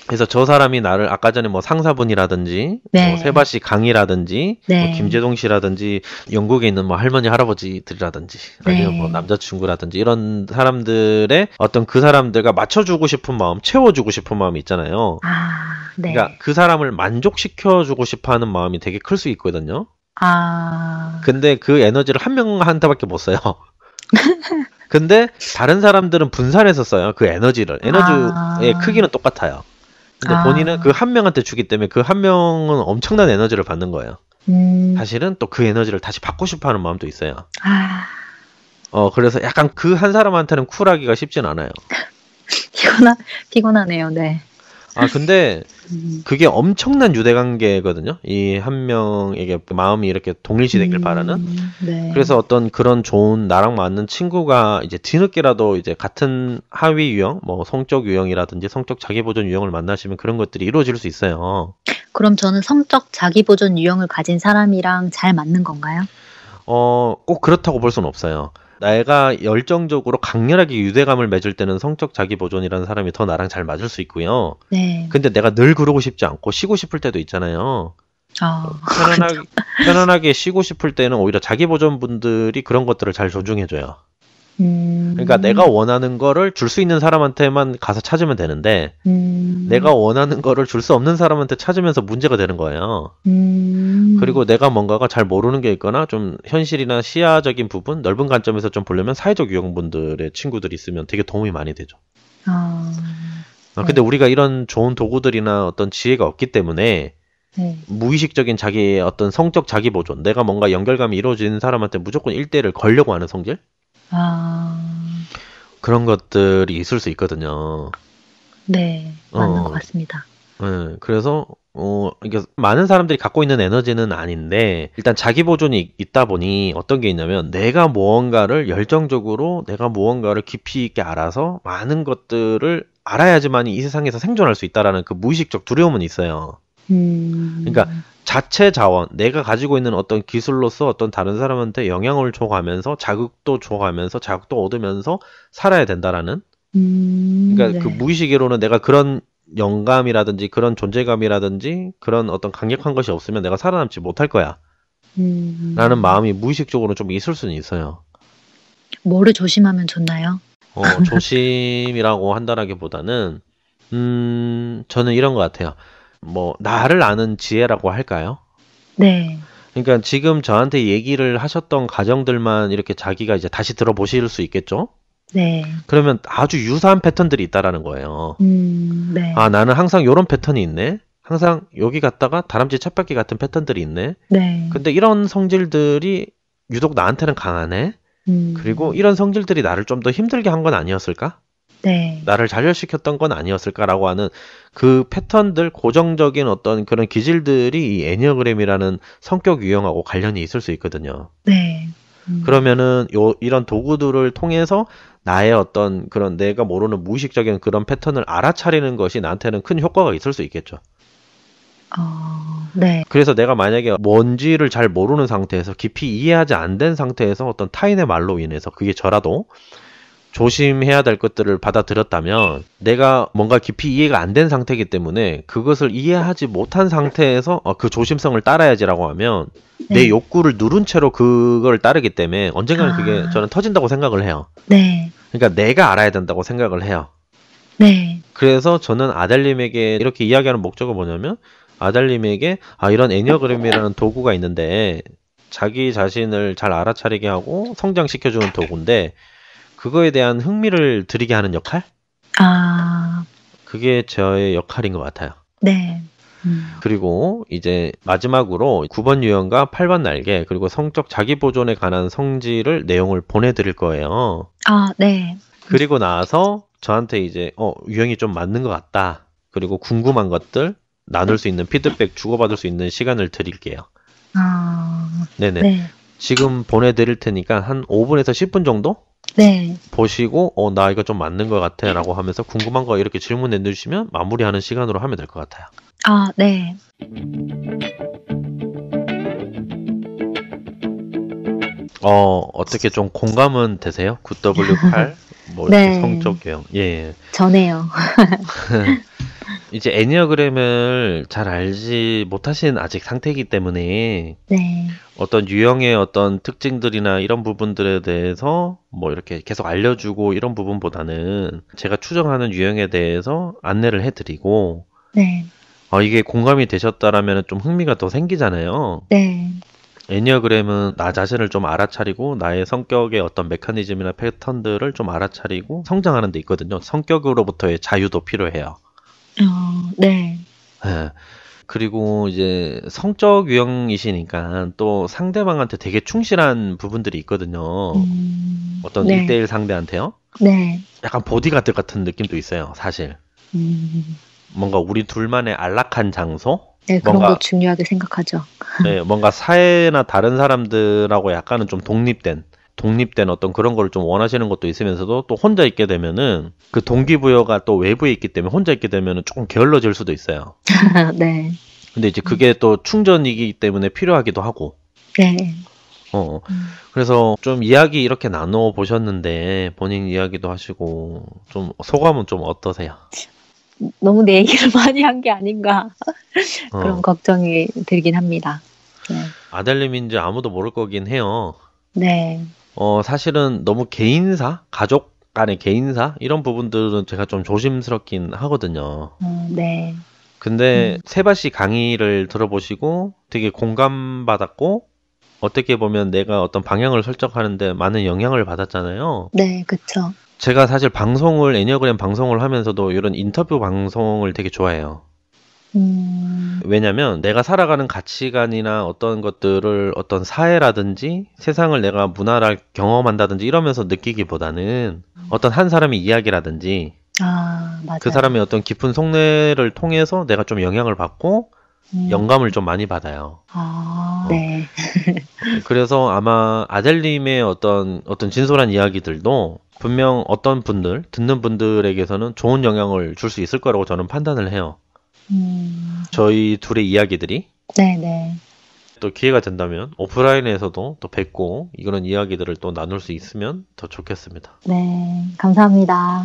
그래서 저 사람이 나를 아까 전에 뭐 상사분이라든지 네. 뭐 세바씨 강이라든지 네. 뭐 김재동 씨라든지 영국에 있는 뭐 할머니 할아버지들이라든지 아니면 네. 뭐 남자친구라든지 이런 사람들의 어떤 그 사람들과 맞춰주고 싶은 마음, 채워주고 싶은 마음이 있잖아요. 네. 그러니까 그 사람을 만족시켜주고 싶어하는 마음이 되게 클 수 있거든요. 근데 그 에너지를 한 명한테밖에 못 써요. 근데 다른 사람들은 분산해서 써요. 그 에너지를. 에너지의 크기는 똑같아요. 근데 본인은 그 한 명한테 주기 때문에 그 한 명은 엄청난 에너지를 받는 거예요. 사실은 또 그 에너지를 다시 받고 싶어하는 마음도 있어요. 그래서 약간 그 한 사람한테는 쿨하기가 쉽진 않아요. 피곤하네요. 네. 근데 그게 엄청난 유대관계거든요. 이 한 명에게 마음이 이렇게 동일시되길 바라는. 네. 그래서 어떤 그런 좋은 나랑 맞는 친구가 이제 뒤늦게라도 이제 같은 하위 유형, 뭐 성적 유형이라든지 성적 자기보존 유형을 만나시면 그런 것들이 이루어질 수 있어요. 그럼 저는 성적 자기보존 유형을 가진 사람이랑 잘 맞는 건가요? 꼭 그렇다고 볼 수는 없어요. 내가 열정적으로 강렬하게 유대감을 맺을 때는 성적 자기보존이라는 사람이 더 나랑 잘 맞을 수 있고요. 네. 근데 내가 늘 그러고 싶지 않고 쉬고 싶을 때도 있잖아요. 편안하게 쉬고 싶을 때는 오히려 자기보존 분들이 그런 것들을 잘 존중해줘요. 그러니까 내가 원하는 거를 줄 수 있는 사람한테만 가서 찾으면 되는데 내가 원하는 거를 줄 수 없는 사람한테 찾으면서 문제가 되는 거예요. 그리고 내가 뭔가가 잘 모르는 게 있거나 좀 현실이나 시야적인 부분, 넓은 관점에서 좀 보려면 사회적 유형분들의 친구들이 있으면 되게 도움이 많이 되죠. 근데 우리가 이런 좋은 도구들이나 어떤 지혜가 없기 때문에 네. 무의식적인 자기의 어떤 성적 자기보존, 내가 뭔가 연결감이 이루어지는 사람한테 무조건 1대1을 걸려고 하는 성질? 그런 것들이 있을 수 있거든요. 네, 맞는 것 같습니다. 그래서 이게 많은 사람들이 갖고 있는 에너지는 아닌데 일단 자기 보존이 있다 보니 어떤 게 있냐면 내가 무언가를 열정적으로 내가 무언가를 깊이 있게 알아서 많은 것들을 알아야지만 이 세상에서 생존할 수 있다라는 그 무의식적 두려움은 있어요. 그러니까 자체 자원, 내가 가지고 있는 어떤 기술로서 어떤 다른 사람한테 영향을 줘가면서 자극도 줘가면서 자극도 얻으면서 살아야 된다라는 그러니까 네. 그 무의식으로는 내가 그런 영감이라든지 그런 존재감이라든지 그런 어떤 강력한 것이 없으면 내가 살아남지 못할 거야 라는 마음이 무의식적으로 좀 있을 수는 있어요. 뭐를 조심하면 좋나요? 조심이라고 한다라기보다는 저는 이런 것 같아요. 뭐 나를 아는 지혜라고 할까요? 네. 그러니까 지금 저한테 얘기를 하셨던 가정들만 이렇게 자기가 이제 다시 들어보실 수 있겠죠? 네. 그러면 아주 유사한 패턴들이 있다라는 거예요. 네. 나는 항상 요런 패턴이 있네. 항상 여기 갔다가 다람쥐 쳇바퀴 같은 패턴들이 있네. 네. 근데 이런 성질들이 유독 나한테는 강하네. 그리고 이런 성질들이 나를 좀 더 힘들게 한 건 아니었을까? 네. 나를 자결시켰던 건 아니었을까라고 하는 그 패턴들, 고정적인 어떤 그런 기질들이 이 애니어그램이라는 성격 유형하고 관련이 있을 수 있거든요. 네. 그러면은 이런 도구들을 통해서 나의 어떤 그런 내가 모르는 무의식적인 그런 패턴을 알아차리는 것이 나한테는 큰 효과가 있을 수 있겠죠. 네. 그래서 내가 만약에 뭔지를 잘 모르는 상태에서 깊이 이해하지 안 된 상태에서 어떤 타인의 말로 인해서 그게 저라도 조심해야 될 것들을 받아들였다면 내가 뭔가 깊이 이해가 안 된 상태이기 때문에 그것을 이해하지 못한 상태에서 그 조심성을 따라야지라고 하면 내 욕구를 누른 채로 그걸 따르기 때문에 언젠가는 그게 저는 터진다고 생각을 해요. 네. 그러니까 내가 알아야 된다고 생각을 해요. 네. 그래서 저는 아델님에게 이렇게 이야기하는 목적은 뭐냐면 아델님에게 이런 애니어그램이라는 도구가 있는데 자기 자신을 잘 알아차리게 하고 성장시켜주는 도구인데 그거에 대한 흥미를 들이게 하는 역할? 그게 저의 역할인 것 같아요. 네. 그리고 이제 마지막으로 9번 유형과 8번 날개 그리고 성적 자기보존에 관한 성질을 내용을 보내드릴 거예요. 네. 그리고 나서 저한테 이제 유형이 좀 맞는 것 같다. 그리고 궁금한 것들 나눌 수 있는 피드백 주고받을 수 있는 시간을 드릴게요. 네네. 네. 지금 보내드릴 테니까 한 5분에서 10분 정도? 네. 보시고 나 이거 좀 맞는 것 같아 라고 하면서 궁금한 거 이렇게 질문 내주시면 마무리하는 시간으로 하면 될 것 같아요. 네. 어떻게 좀 공감은 되세요? 9W8 뭐 이렇게 네. 성적 유형. 예. 전해요. 이제 애니어그램을 잘 알지 못하신 아직 상태이기 때문에 네. 어떤 유형의 어떤 특징들이나 이런 부분들에 대해서 뭐 이렇게 계속 알려주고 이런 부분보다는 제가 추정하는 유형에 대해서 안내를 해드리고 네. 이게 공감이 되셨다라면 좀 흥미가 더 생기잖아요. 네. 애니어그램은 나 자신을 좀 알아차리고 나의 성격의 어떤 메커니즘이나 패턴들을 좀 알아차리고 성장하는 데 있거든요. 성격으로부터의 자유도 필요해요. 네. 네. 그리고 이제 성적 유형이시니까 또 상대방한테 되게 충실한 부분들이 있거든요. 어떤 네. 1대1 상대한테요. 네. 약간 보디가드 같은 느낌도 있어요, 사실. 뭔가 우리 둘만의 안락한 장소? 네, 그런 뭔가 거 중요하게 생각하죠. 네, 뭔가 사회나 다른 사람들하고 약간은 좀 독립된 어떤 그런 걸 좀 원하시는 것도 있으면서도 또 혼자 있게 되면은 그 동기부여가 또 외부에 있기 때문에 혼자 있게 되면은 조금 게을러질 수도 있어요. 네. 근데 이제 그게 또 충전이기 때문에 필요하기도 하고. 네. 그래서 좀 이야기 이렇게 나눠 보셨는데 본인 이야기도 하시고 좀 소감은 좀 어떠세요? 너무 내 얘기를 많이 한 게 아닌가 그런 어, 걱정이 들긴 합니다. 네. 아델님인지 아무도 모를 거긴 해요. 네. 사실은 너무 개인사, 가족 간의 개인사 이런 부분들은 제가 좀 조심스럽긴 하거든요. 네. 근데 세바 씨 강의를 들어보시고 되게 공감받았고 어떻게 보면 내가 어떤 방향을 설정하는데 많은 영향을 받았잖아요. 네, 그쵸. 제가 사실 애니어그램 방송을 하면서도 이런 인터뷰 방송을 되게 좋아해요. 왜냐면 내가 살아가는 가치관이나 어떤 것들을 어떤 사회라든지 세상을 내가 문화를 경험한다든지 이러면서 느끼기보다는 어떤 한 사람의 이야기라든지 맞아요. 그 사람의 어떤 깊은 속내를 통해서 내가 좀 영향을 받고 영감을 좀 많이 받아요. 네. 그래서 아마 아델님의 어떤 진솔한 이야기들도 분명 어떤 분들, 듣는 분들에게서는 좋은 영향을 줄 수 있을 거라고 저는 판단을 해요. 저희 둘의 이야기들이. 네네. 또 기회가 된다면 오프라인에서도 또 뵙고 이런 이야기들을 또 나눌 수 있으면 더 좋겠습니다. 네, 감사합니다.